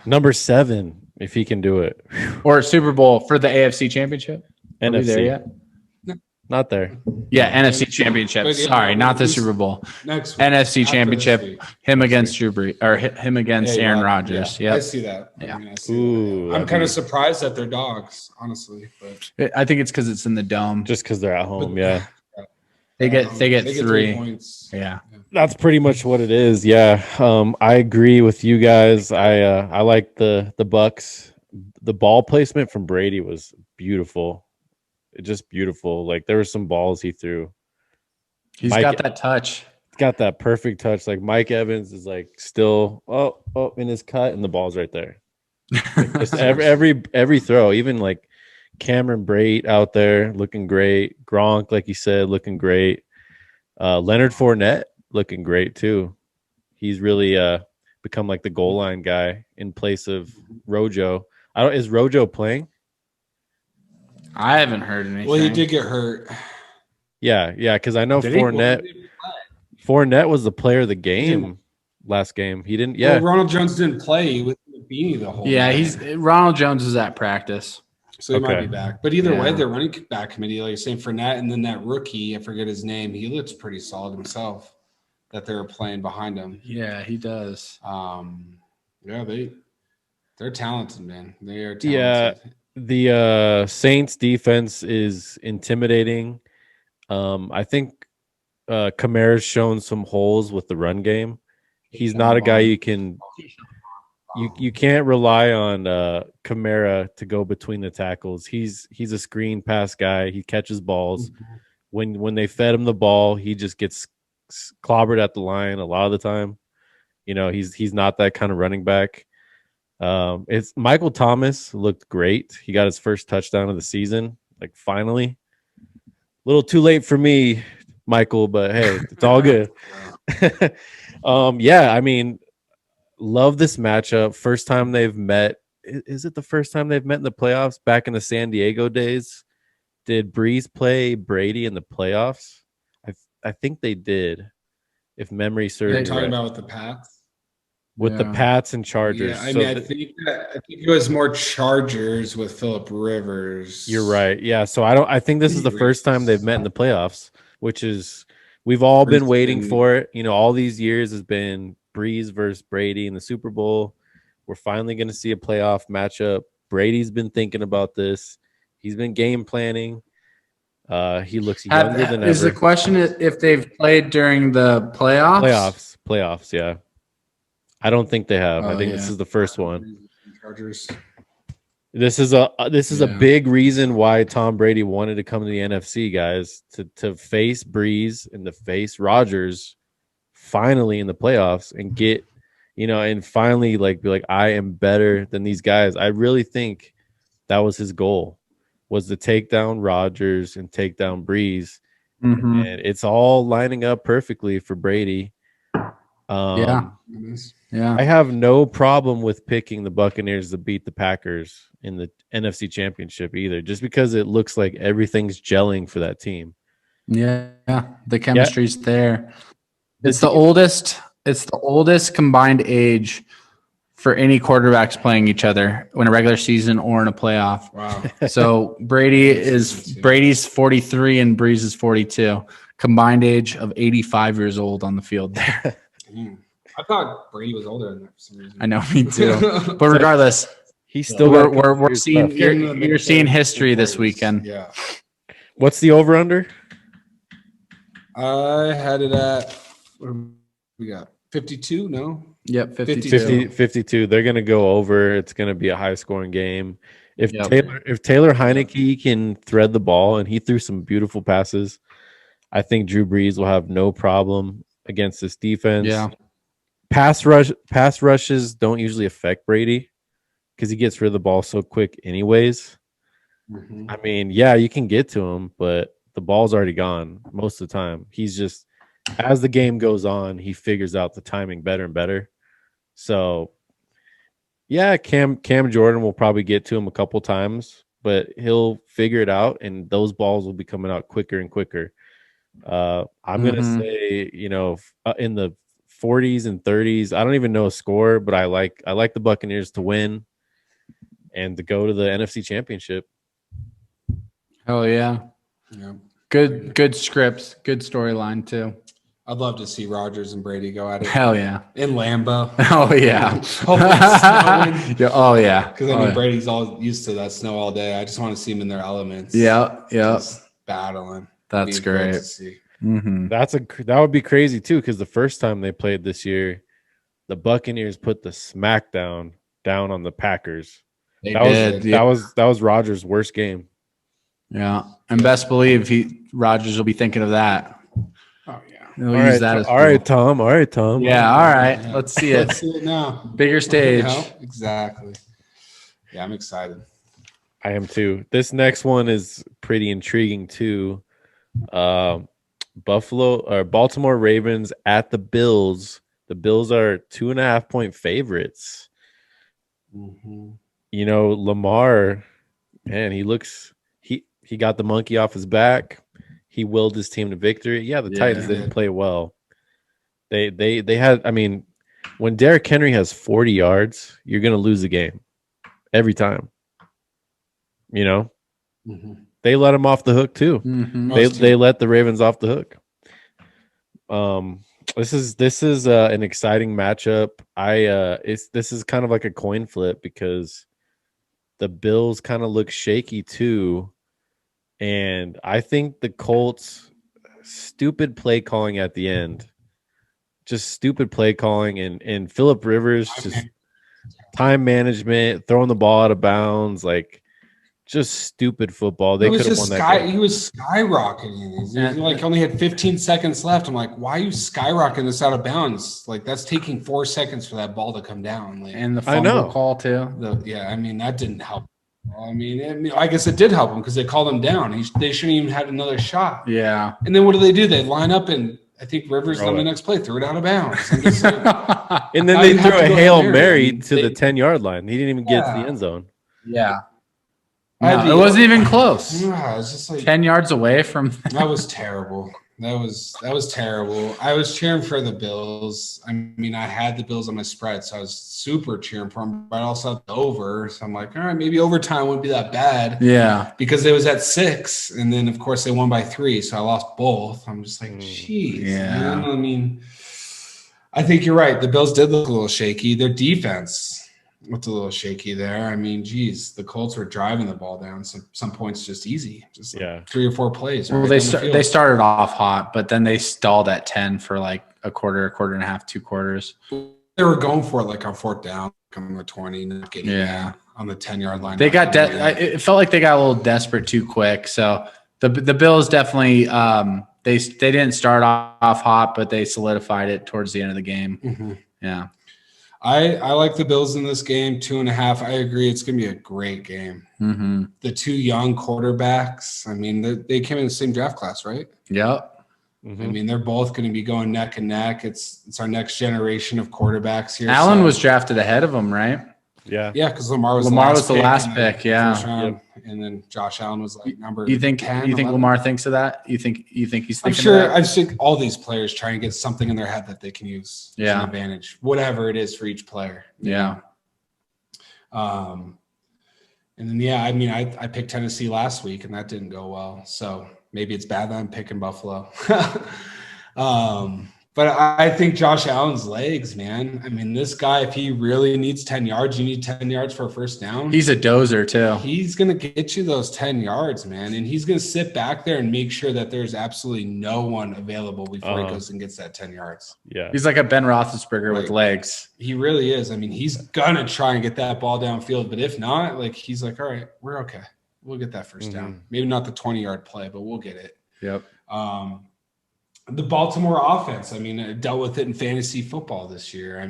Number 7, if he can do it, or Super Bowl for the AFC Championship. NFC. Are we there yet? Not there. Yeah, NFC Championship. Sorry, not the Super Bowl. Next week, NFC Championship. Him against Drew Brees, or him against Aaron Rodgers. Yeah, I see that. Yeah. I'm kind of surprised that they're dogs, honestly. But I think it's because it's in the dome. Just because they're at home. Yeah. They get 3 points. Yeah. That's pretty much what it is. Yeah. I agree with you guys. I like the Bucks. The ball placement from Brady was beautiful. Just beautiful. Like there were some balls he threw. He's got that touch. Got that perfect touch. Like Mike Evans is like still in his cut, and the ball's right there. Like just every throw, even like Cameron Brate out there looking great. Gronk, like you said, looking great. Leonard Fournette looking great too. He's really become like the goal line guy in place of Rojo. Is Rojo playing? I haven't heard anything. Well, he did get hurt. Yeah, because I know Fournette was the player of the game last game. He didn't. Yeah, well, Ronald Jones didn't play. He was in the beanie the whole. Yeah, night. Ronald Jones is at practice, so he might be back. But either way, the running back committee, like you're saying, Fournette, and then that rookie, I forget his name. He looks pretty solid himself. That they were playing behind him. Yeah, he does. They're talented, man. They are talented. Yeah. The Saints defense is intimidating. I think Kamara's shown some holes with the run game. He's not a guy you can't rely on Kamara to go between the tackles. He's a screen pass guy. He catches balls. When they fed him the ball, he just gets clobbered at the line a lot of the time. He's not that kind of running back. It's Michael Thomas looked great. He got his first touchdown of the season, like finally. A little too late for me, Michael, but hey, it's all good. I mean, love this matchup. First time they've met. Is it the first time they've met in the playoffs back in the San Diego days? Did Breeze play Brady in the playoffs? I think they did, if memory serves. Are you talking about with the Pats? With the Pats and Chargers. Yeah, I mean, I think it was more Chargers with Phillip Rivers. You're right. Yeah, so I think this is the first time they've met in the playoffs, which is we've all been waiting for it. All these years has been Breeze versus Brady in the Super Bowl. We're finally going to see a playoff matchup. Brady's been thinking about this. He's been game planning. He looks younger than ever. Is the question if they've played during the playoffs? Playoffs, yeah. I don't think they have. I think this is the first one. Chargers. This is a big reason why Tom Brady wanted to come to the NFC, guys, to face Breeze and to face Rodgers finally in the playoffs and get, and finally be like, I am better than these guys. I really think that was his goal, was to take down Rodgers and take down Breeze. Mm-hmm. And it's all lining up perfectly for Brady. I have no problem with picking the Buccaneers to beat the Packers in the NFC Championship either, just because it looks like everything's gelling for that team. Yeah, the chemistry's there. It's the oldest combined age for any quarterbacks playing each other in a regular season or in a playoff. Wow. So Brady's 43 and Breeze is 42. Combined age of 85 years old on the field there. I thought Brady was older than that for some reason. I know, me too. But regardless, he's still we're seeing you're seeing history this weekend. Yeah. What's the over under? I had it at what do we got 52. No. Yep, 52. They're gonna go over. It's gonna be a high scoring game. If Taylor Heineke can thread the ball, and he threw some beautiful passes, I think Drew Brees will have no problem against this defense. Yeah. Pass rushes don't usually affect Brady because he gets rid of the ball so quick anyways. Mm-hmm. I mean, yeah, you can get to him, but the ball's already gone most of the time. He's just, as the game goes on, he figures out the timing better and better. So, yeah, Cam Jordan will probably get to him a couple times, but he'll figure it out, and those balls will be coming out quicker and quicker. I'm gonna say, in the 40s and 30s. I don't even know a score, but I like the Buccaneers to win and to go to the NFC Championship. Oh yeah. Good scripts, good storyline too. I'd love to see Rodgers and Brady go at it. Hell yeah. In Lambeau. Oh yeah. Hopefully it's snowing. Yeah, oh yeah. Because Brady's all used to that snow all day. I just want to see him in their elements. Yeah. Just battling. That's great. To see. That would be crazy too, because the first time they played this year, the Buccaneers put the smackdown down on the Packers. That was Rodgers' worst game. Yeah, and best believe Rodgers will be thinking of that. Oh yeah. He'll use that as all right, Tom. All right, Tom. Yeah, all right. Let's see it. Let's see it now. Bigger stage. Exactly. Yeah, I'm excited. I am too. This next one is pretty intriguing too. Baltimore Ravens at the Bills. The Bills are 2.5-point favorites. Lamar, man, he got the monkey off his back. He willed his team to victory. Yeah, the Titans didn't play well. They had, when Derrick Henry has 40 yards, you're going to lose the game every time. They let him off the hook too. They let the Ravens off the hook. This is an exciting matchup. This is kind of like a coin flip because the Bills kind of look shaky too, and I think the Colts stupid play calling at the end, just stupid play calling, and Phillip Rivers just time management, throwing the ball out of bounds, like just stupid football. They could have won that game. He was skyrocketing. He only had 15 seconds left. I'm like, why are you skyrocketing this out of bounds? Like, that's taking 4 seconds for that ball to come down. Like, and the fumble call too. That didn't help. I guess it did help him because they called him down. They shouldn't even had another shot. Yeah. And then what do? They line up, and I think Rivers on the next play threw it out of bounds. I'm just like, and then they threw a Hail Mary to the 10-yard line. He didn't even get to the end zone. Yeah. No, it wasn't even close. Yeah, it was just like 10 yards away from. That was terrible. That was terrible. I was cheering for the Bills. I had the Bills on my spread, so I was super cheering for them. But I also had the over, so I'm like, all right, maybe overtime wouldn't be that bad. Yeah, because it was at 6, and then of course they won by 3, so I lost both. I'm just like, geez. Yeah. I think you're right. The Bills did look a little shaky. Their defense looked a little shaky there. The Colts were driving the ball down. Some points just easy, 3 or 4 plays. Well, they started off hot, but then they stalled at 10 for like a quarter and a half, 2 quarters. They were going for it like on 4th down, coming with 20, not getting on the 10-yard line. They got it felt like they got a little desperate too quick. So the Bills definitely they didn't start off hot, but they solidified it towards the end of the game. Yeah. I like the Bills in this game, 2.5. I agree. It's going to be a great game. The 2 young quarterbacks, they came in the same draft class, right? Yep. They're both going to be going neck and neck. It's our next generation of quarterbacks here. Allen was drafted ahead of him, right? Yeah. Yeah, because Lamar was the last pick. Yeah. And then Josh Allen was like number 10. You think 11? Lamar thinks of that? You think he's thinking I'm sure of that? I think all these players try and get something in their head that they can use as an advantage, whatever it is for each player. Yeah. And then I picked Tennessee last week and that didn't go well. So maybe it's bad that I'm picking Buffalo. But I think Josh Allen's legs, man. This guy, if he really needs 10 yards, you need 10 yards for a first down. He's a dozer, too. He's going to get you those 10 yards, man. And he's going to sit back there and make sure that there's absolutely no one available before he goes and gets that 10 yards. Yeah. He's like a Ben Roethlisberger with legs. He really is. He's going to try and get that ball downfield. But if not, he's like, all right, we're okay. We'll get that first down. Maybe not the 20-yard play, but we'll get it. Yep. The Baltimore offense, I dealt with it in fantasy football this year. I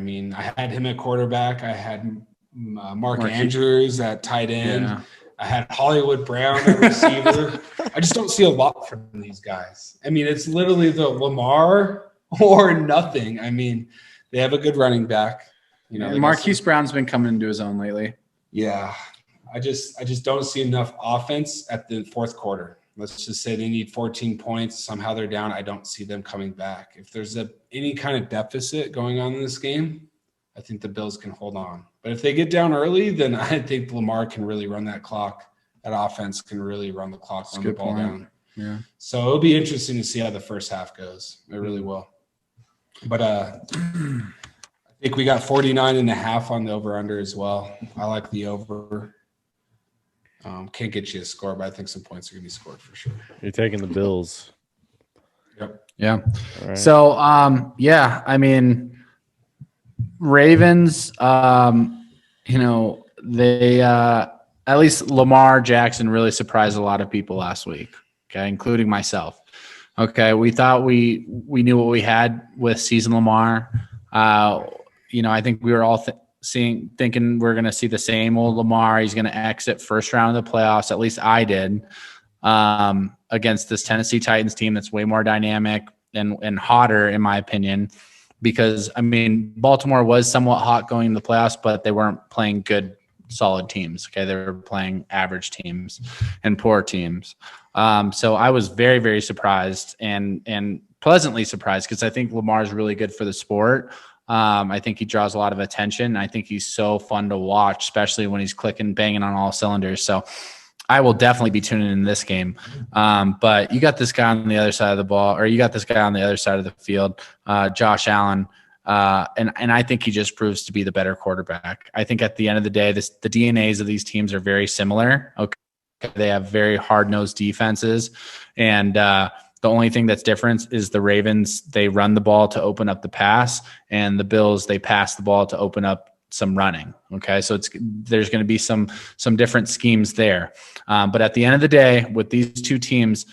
had him at quarterback. I had Mark Andrews at tight end. I had Hollywood Brown at receiver. I just don't see a lot from these guys. I mean, it's literally the Lamar or nothing. I mean, they have a good running back. You know, Marquise Brown's been coming into his own lately. Yeah. I just don't see enough offense at the fourth quarter. Let's just say they need 14 points. Somehow they're down. I don't see them coming back. If there's any kind of deficit going on in this game, I think the Bills can hold on. But if they get down early, then I think Lamar can really run that clock. That offense can really run the clock, run the ball down. Yeah. So it'll be interesting to see how the first half goes. It really will. But I think we got 49.5 on the over-under as well. I like the over. Can't get you a score, but I think some points are going to be scored for sure. You're taking the Bills. Yep. Yeah. Right. So, I mean, Ravens, they at least Lamar Jackson really surprised a lot of people last week, okay, including myself. Okay, we thought we knew what we had with season Lamar. I think we were all thinking we're going to see the same old Lamar. He's going to exit first round of the playoffs. At least I did, against this Tennessee Titans team that's way more dynamic and hotter, in my opinion. Because, I mean, Baltimore was somewhat hot going into the playoffs, but they weren't playing good, solid teams. Okay, they were playing average teams and poor teams. So I was very, very surprised and pleasantly surprised because I think Lamar is really good for the sport. I think he draws a lot of attention. I think he's so fun to watch, especially when he's banging on all cylinders. So I will definitely be tuning in this game. But you got this guy on the other side of the ball, or you got this guy on the other side of the field, Josh Allen. And I think he just proves to be the better quarterback. I think at the end of the day, the DNAs of these teams are very similar. Okay. They have very hard-nosed defenses. And the only thing that's different is the Ravens, they run the ball to open up the pass, and the Bills, they pass the ball to open up some running. Okay. So there's going to be some different schemes there. But at the end of the day, with these two teams,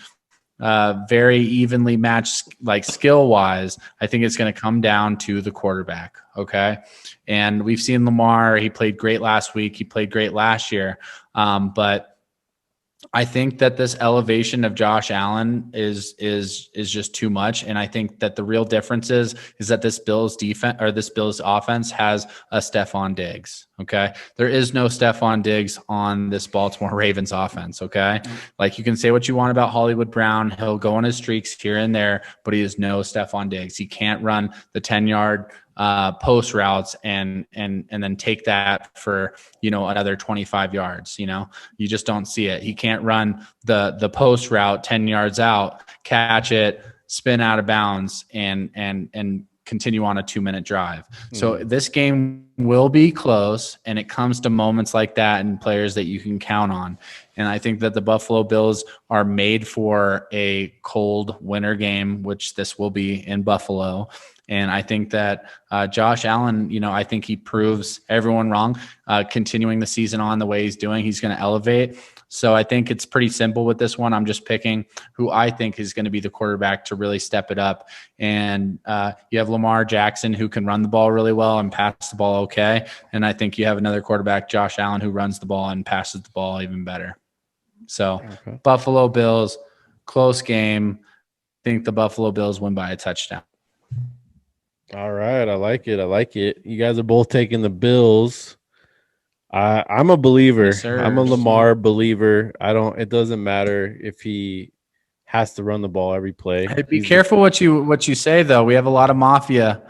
very evenly matched, like skill wise, I think it's going to come down to the quarterback. Okay. And we've seen Lamar, he played great last week. He played great last year. But I think that this elevation of Josh Allen is just too much. And I think that the real difference is that this Bills defense, or this Bills offense, has a Stephon Diggs. Okay. There is no Stephon Diggs on this Baltimore Ravens offense. Okay. Like, you can say what you want about Hollywood Brown. He'll go on his streaks here and there, but he is no Stephon Diggs. He can't run the 10-yard post routes and then take that for, another 25 yards. You just don't see it. He can't run the post route 10 yards out, catch it, spin out of bounds, and continue on a 2-minute drive. So this game will be close, and it comes to moments like that and players that you can count on. And I think that the Buffalo Bills are made for a cold winter game, which this will be in Buffalo. And I think that Josh Allen, I think he proves everyone wrong, continuing the season on the way he's doing. He's going to elevate. So I think it's pretty simple with this one. I'm just picking who I think is going to be the quarterback to really step it up. And you have Lamar Jackson, who can run the ball really well and pass the ball okay. And I think you have another quarterback, Josh Allen, who runs the ball and passes the ball even better. So okay. Buffalo Bills, close game. I think the Buffalo Bills win by a touchdown. All right. I like it. You guys are both taking the Bills. I'm a believer. Yes, I'm a Lamar believer. It doesn't matter if he has to run the ball every play. Hey, be careful what you say, though. We have a lot of Mafia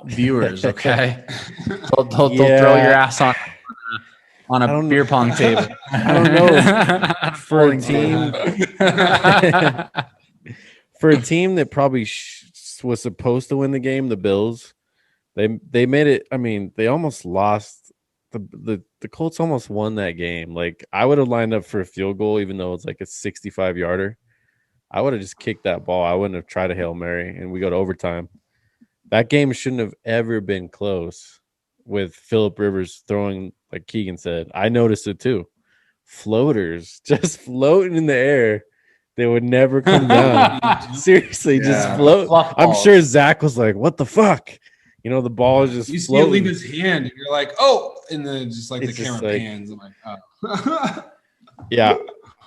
viewers, okay? They'll throw your ass on a beer pong table. I don't know. For a team that probably was supposed to win the game, the Bills, they made it. I mean, they almost lost. The Colts almost won that game. Like, I would have lined up for a field goal, even though it's like a 65-yarder. I would have just kicked that ball. I wouldn't have tried a Hail Mary, and we go to overtime. That game shouldn't have ever been close with Phillip Rivers throwing, like Kegan said. I noticed it too. Floaters just floating in the air. They would never come down. Seriously, just float. I'm sure Zach was like, what the fuck? The ball is just you see it floating. leave his hand, and you're like, oh, and then just like It's the just camera like- pans. I'm like, oh. Yeah,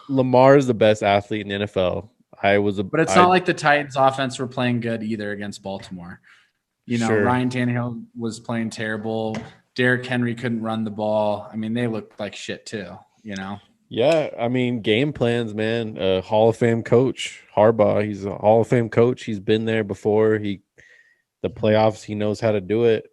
Lamar is the best athlete in the NFL. But it's not like the Titans offense were playing good either against Baltimore. Sure. Ryan Tannehill was playing terrible. Derrick Henry couldn't run the ball. I mean, they looked like shit too, Yeah, I mean, game plans, man. Hall of Fame coach, Harbaugh. He's a Hall of Fame coach. He's been there before. The playoffs, he knows how to do it.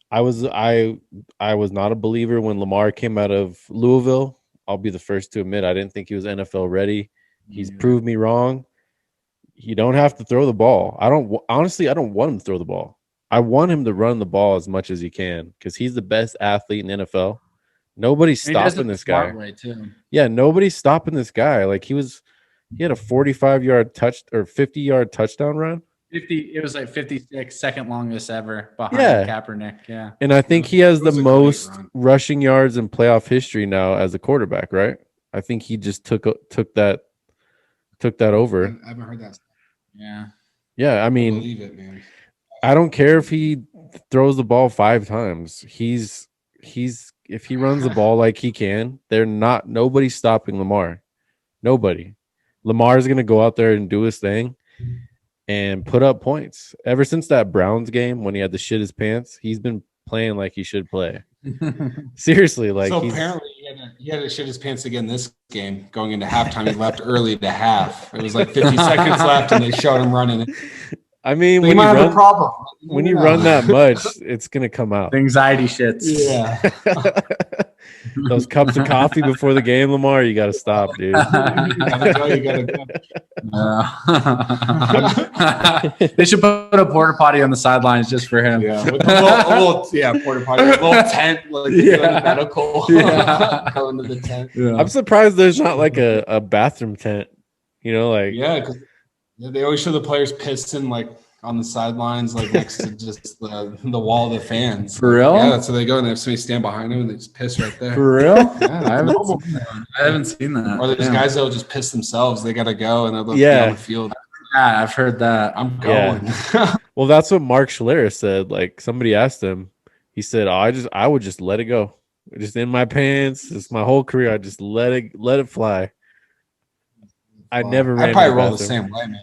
I was not a believer when Lamar came out of Louisville. I'll be the first to admit I didn't think he was NFL ready. He's proved me wrong. You don't have to throw the ball. I don't want him to throw the ball. I want him to run the ball as much as he can because he's the best athlete in the NFL. Nobody's stopping this guy. Way too. Yeah, nobody's stopping this guy. Like he had a 45-yard 50-yard touchdown run. 50. It was like 56, second longest ever behind Kaepernick. Yeah, and I think he has the a great most run. rushing yards in playoff history now as a quarterback. Right? I think he just took that over. I haven't heard that. Yeah. Yeah, I mean, Believe it, man. I don't care if he throws the ball 5 times. He's if he runs the ball like he can, nobody's stopping Lamar. Nobody. Lamar's gonna go out there and do his thing and put up points. Ever since that Browns game when he had to shit his pants, he's been playing like he should play. Seriously, like so apparently he had to shit his pants again this game. Going into halftime, he left early to half. It was like 50 seconds left, and they showed him running it. I mean, He might have a problem. when you run that much, it's gonna come out. Anxiety shits. Yeah. Those cups of coffee before the game, Lamar, you gotta stop, dude. You gotta go. They should put a porta potty on the sidelines just for him. Yeah, with a little porta potty, a little tent, like medical. Yeah. Go into the tent. Yeah. I'm surprised there's not like a bathroom tent. Yeah, because they always show the players pissing like on the sidelines, like next to just the wall of the fans. For real? Yeah, that's where they go, and they have somebody stand behind them, and they just piss right there. For real? Yeah, I haven't seen that. or there's guys that'll just piss themselves. They gotta go, and they'll be on the field. Yeah, I've heard that. I'm going. Well, that's what Mark Schlereth said. Like somebody asked him, he said, I would just let it go. Just in my pants. It's my whole career. I just let it fly. I never ran. I'd probably to roll the bathroom. same way, man.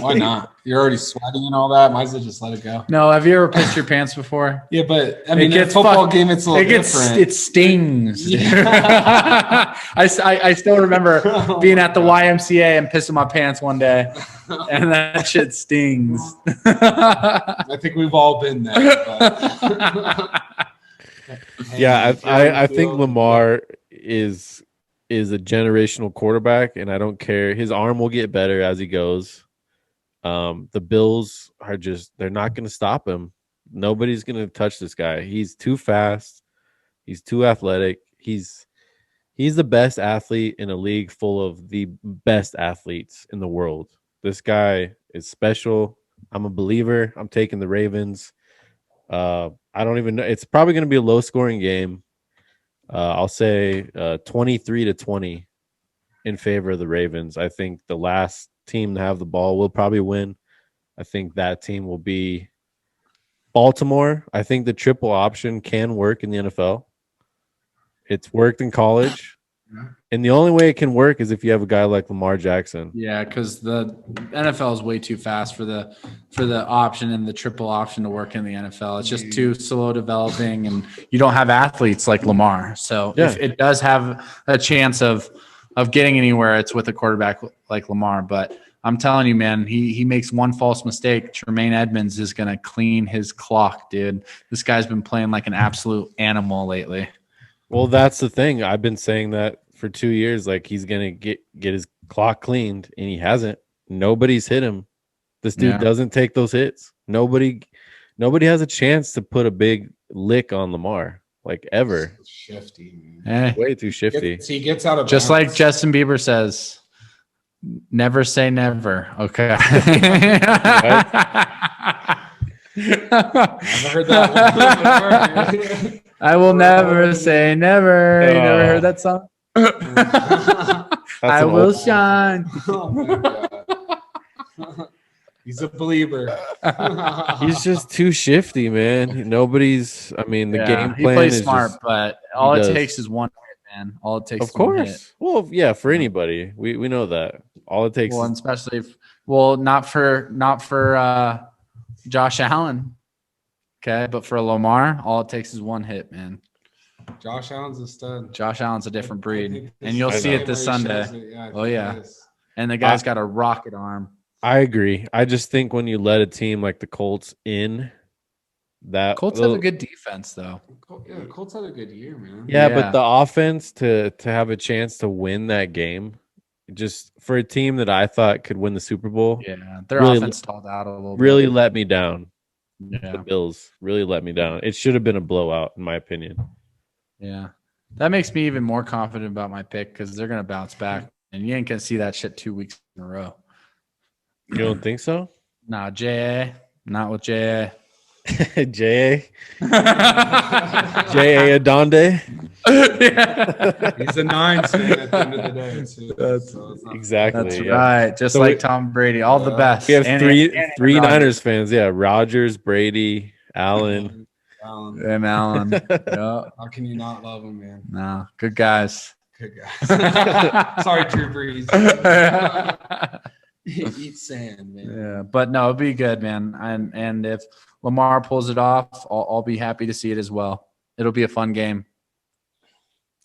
Why not? You're already sweating and all that. Might as well just let it go. No, have you ever pissed your pants before? Yeah, but I mean, in a gets football fucked- game, it's a little different. It stings. I still remember being at the YMCA and pissing my pants one day, and that shit stings. I think we've all been there. But... Yeah, I think Lamar is a generational quarterback, and I don't care. His arm will get better as he goes. The Bills they're not going to stop him. Nobody's going to touch this guy. He's too fast. He's too athletic. He's the best athlete in a league full of the best athletes in the world. This guy is special. I'm a believer. I'm taking the Ravens. I don't even know. It's probably going to be a low-scoring game. I'll say 23-20 in favor of the Ravens. I think the last team to have the ball will probably win. I think that team will be Baltimore. I think the triple option can work in the NFL. It's worked in college. And the only way it can work is if you have a guy like Lamar Jackson. Yeah, because the NFL is way too fast for the option and the triple option to work in the NFL. It's just too slow developing, and you don't have athletes like Lamar. So if it does have a chance of getting anywhere, it's with a quarterback like Lamar. But I'm telling you, man, he makes one false mistake. Tremaine Edmonds is going to clean his clock, dude. This guy's been playing like an absolute animal lately. Well, that's the thing. I've been saying that for 2 years. Like he's gonna get his clock cleaned, and he hasn't. Nobody's hit him. This dude doesn't take those hits. Nobody has a chance to put a big lick on Lamar, like ever. So shifty, man. Way too shifty. He gets out of Just bounds. like Justin Bieber says, never say never. Okay. I've heard that one before. I will never say never. You never heard that song? I will shine. Oh my God. He's a believer. He's just too shifty, man. Nobody's. I mean, the game he plan plays is smart, just, but all it does. takes is one hit, man. All it takes Of is one hit. course. Well, yeah, for anybody, we know that. All it takes Well, and is especially not for Josh Allen. Okay, but for Lamar, all it takes is one hit, man. Josh Allen's a stud. Josh Allen's a different I breed, think and you'll I see know. it this where he Sunday. shows it. Yeah, I Oh think yeah, it is. and the guy's got a rocket arm. I agree. I just think when you let a team like the Colts in, that Colts have a good defense, though. Yeah, the Colts had a good year, man. yeah, Yeah. but the offense to have a chance to win that game, just for a team that I thought could win the Super Bowl, Yeah, their Really- offense stalled out a little really bit. let me down. The Yeah, Bills really let me down. It should have been a blowout, in my opinion. yeah. That makes me even more confident about my pick because they're gonna bounce back, and you ain't gonna see that shit 2 weeks in a row. You don't think so? Nah, JA, not with JA. J.A. J.A. Adonde. He's a Nines fan at the end of the day, too. That's- so it's not- Exactly. That's yeah. right. Just So like we- Tom Brady. All the best. We have And- three and three Rodgers. Niners fans. Yeah, Rodgers, Brady, Allen. And Allen. Yeah. How can you not love him, man? No, good guys. Good guys. Sorry, Drew Brees. Eat sand, man. Yeah, but no, it'll be good, man. And if Lamar pulls it off, I'll be happy to see it as well. It'll be a fun game.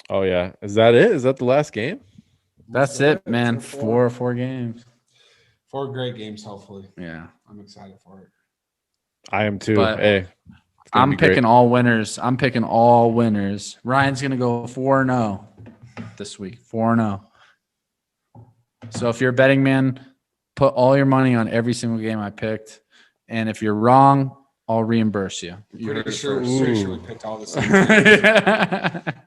Oh yeah, is that it? Is that the last game? That's it, man. Four games. 4 great games, hopefully. Yeah, I'm excited for it. I am too. But hey, it's gonna I'm be great. picking all winners. Ryan's gonna go 4-0 this week. 4-0. So if you're a betting man, put all your money on every single game I picked, and if you're wrong, I'll reimburse you. Pretty sure we picked all the same.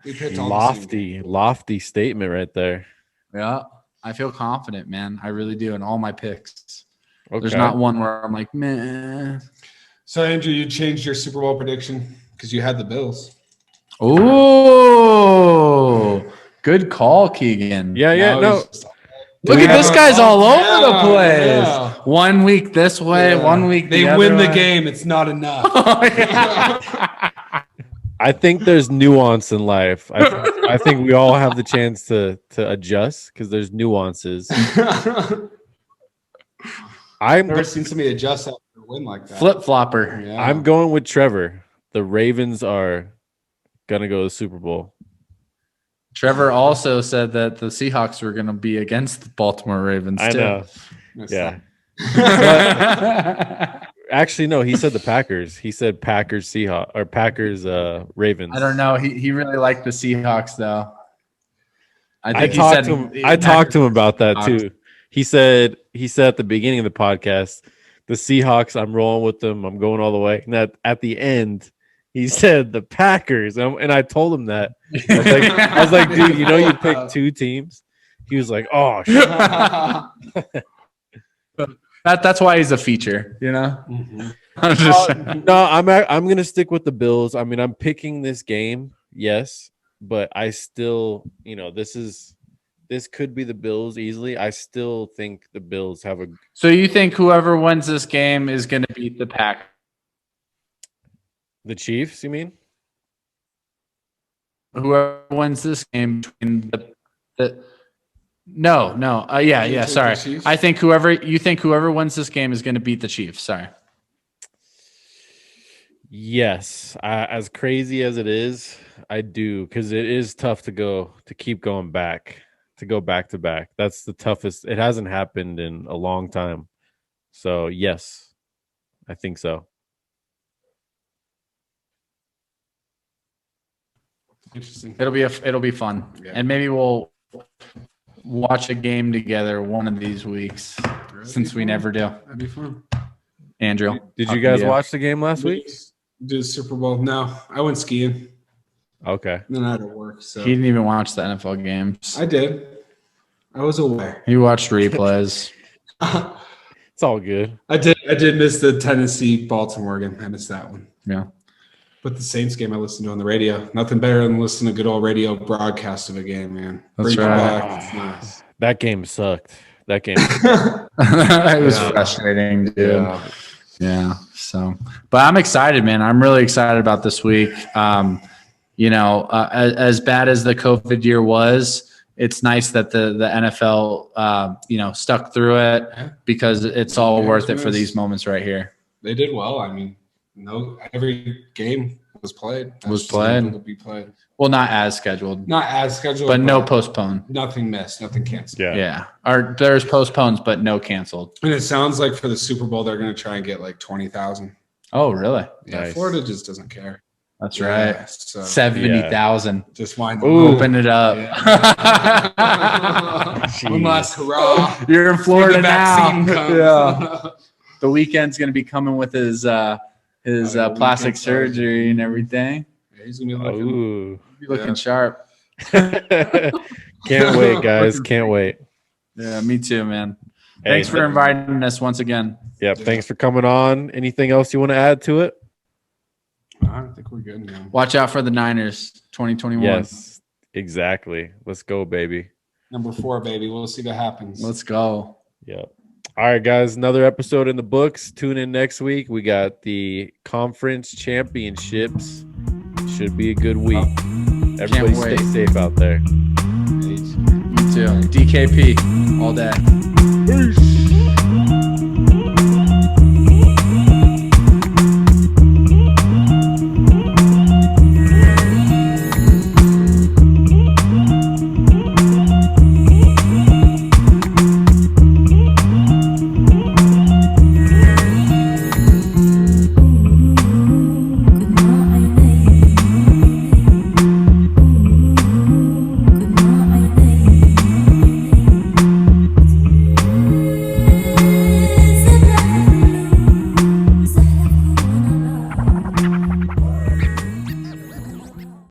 We picked all the same. lofty statement right there. Yeah, I feel confident, man. I really do in all my picks. Okay. There's not one where I'm like, man. So, Andrew, you changed your Super Bowl prediction because you had the Bills. Oh, good call, Kegan. Yeah, Now no. he's- Look at this guy's all over the place. Yeah. 1 week this way, Yeah. 1 week They the win other the way. game. It's not enough. I think there's nuance in life. I think we all have the chance to adjust because there's nuances. I've never seen somebody adjust after a win like that. Flip flopper. Yeah. I'm going with Trevor. The Ravens are gonna go to the Super Bowl. Trevor also said that the Seahawks were going to be against the Baltimore Ravens. I too. know. That's Yeah. not- Actually, no. He said the Packers. He said Packers Seahawks or Packers Ravens. I don't know. He really liked the Seahawks though. I think he talked said to him. I talked to him about that too. He said at the beginning of the podcast, the Seahawks. I'm rolling with them. I'm going all the way. And at the end, he said the Packers, and I told him that. I was like, dude, you know, you picked 2 teams. He was like, oh, shit. That's why he's a feature, you know. Mhm. I'm just saying. No, I'm gonna stick with the Bills. I mean, I'm picking this game, yes, but I still, this could be the Bills easily. I still think the Bills have a. So you think whoever wins this game is going to beat the Pack? The Chiefs, you mean? Whoever wins this game between the no, yeah. take Sorry, the Chiefs? I think whoever wins this game is going to beat the Chiefs. Sorry. Yes, as crazy as it is, I do, because it is tough to keep going back, to go back to back. That's the toughest. It hasn't happened in a long time. So yes, I think so. Interesting. It'll be fun, Yeah. and maybe we'll watch a game together one of these weeks since we never do. That'd be fun. Andrew, Did how you can guys watch the game last week? Do the Super Bowl? No, I went skiing. Okay. Then I had to work. So He didn't even watch the NFL games. I did. I was aware. He watched replays. It's all good. I did miss the Tennessee Baltimore game. I missed that one. Yeah. But the Saints game I listened to on the radio. Nothing better than listening to good old radio broadcast of a game, man. That's Bring it right. back. It's nice. That game sucked. that game. It was Yeah. frustrating, dude. Yeah. Yeah. So, but I'm excited, man. I'm really excited about this week. As bad as the COVID year was, it's nice that the NFL, stuck through it because it's all worth it for these moments right here. They did well. I mean, every game was played. Scheduled to be played. Well, not as scheduled, Not as scheduled, but no postponed. Nothing missed. Nothing canceled. Yeah. Or there's postpones, but no canceled. And it sounds like for the Super Bowl, they're going to try and get like 20,000. Oh, really? Yeah, Nice. Florida just doesn't care. That's Yeah, right. so 70,000. just wind Open it up. One last hurrah. You're in Florida the now. vaccine comes. Yeah. The weekend's gonna be coming with his plastic weekend surgery and everything. Yeah, he's gonna be Looking sharp. Can't wait, guys. Can't wait. Yeah, me too, man. Hey, Thanks for inviting us once again. Yep. Thanks for coming on. Anything else you want to add to it? I think we're good now. Watch out for the Niners 2021. Yes, exactly. Let's go, baby. Number 4, baby. We'll see what happens. Let's go. Yep. All right, guys. Another episode in the books. Tune in next week. We got the conference championships. Should be a good week. Everybody stay wait. safe out there. Me too. DKP all day. Peace.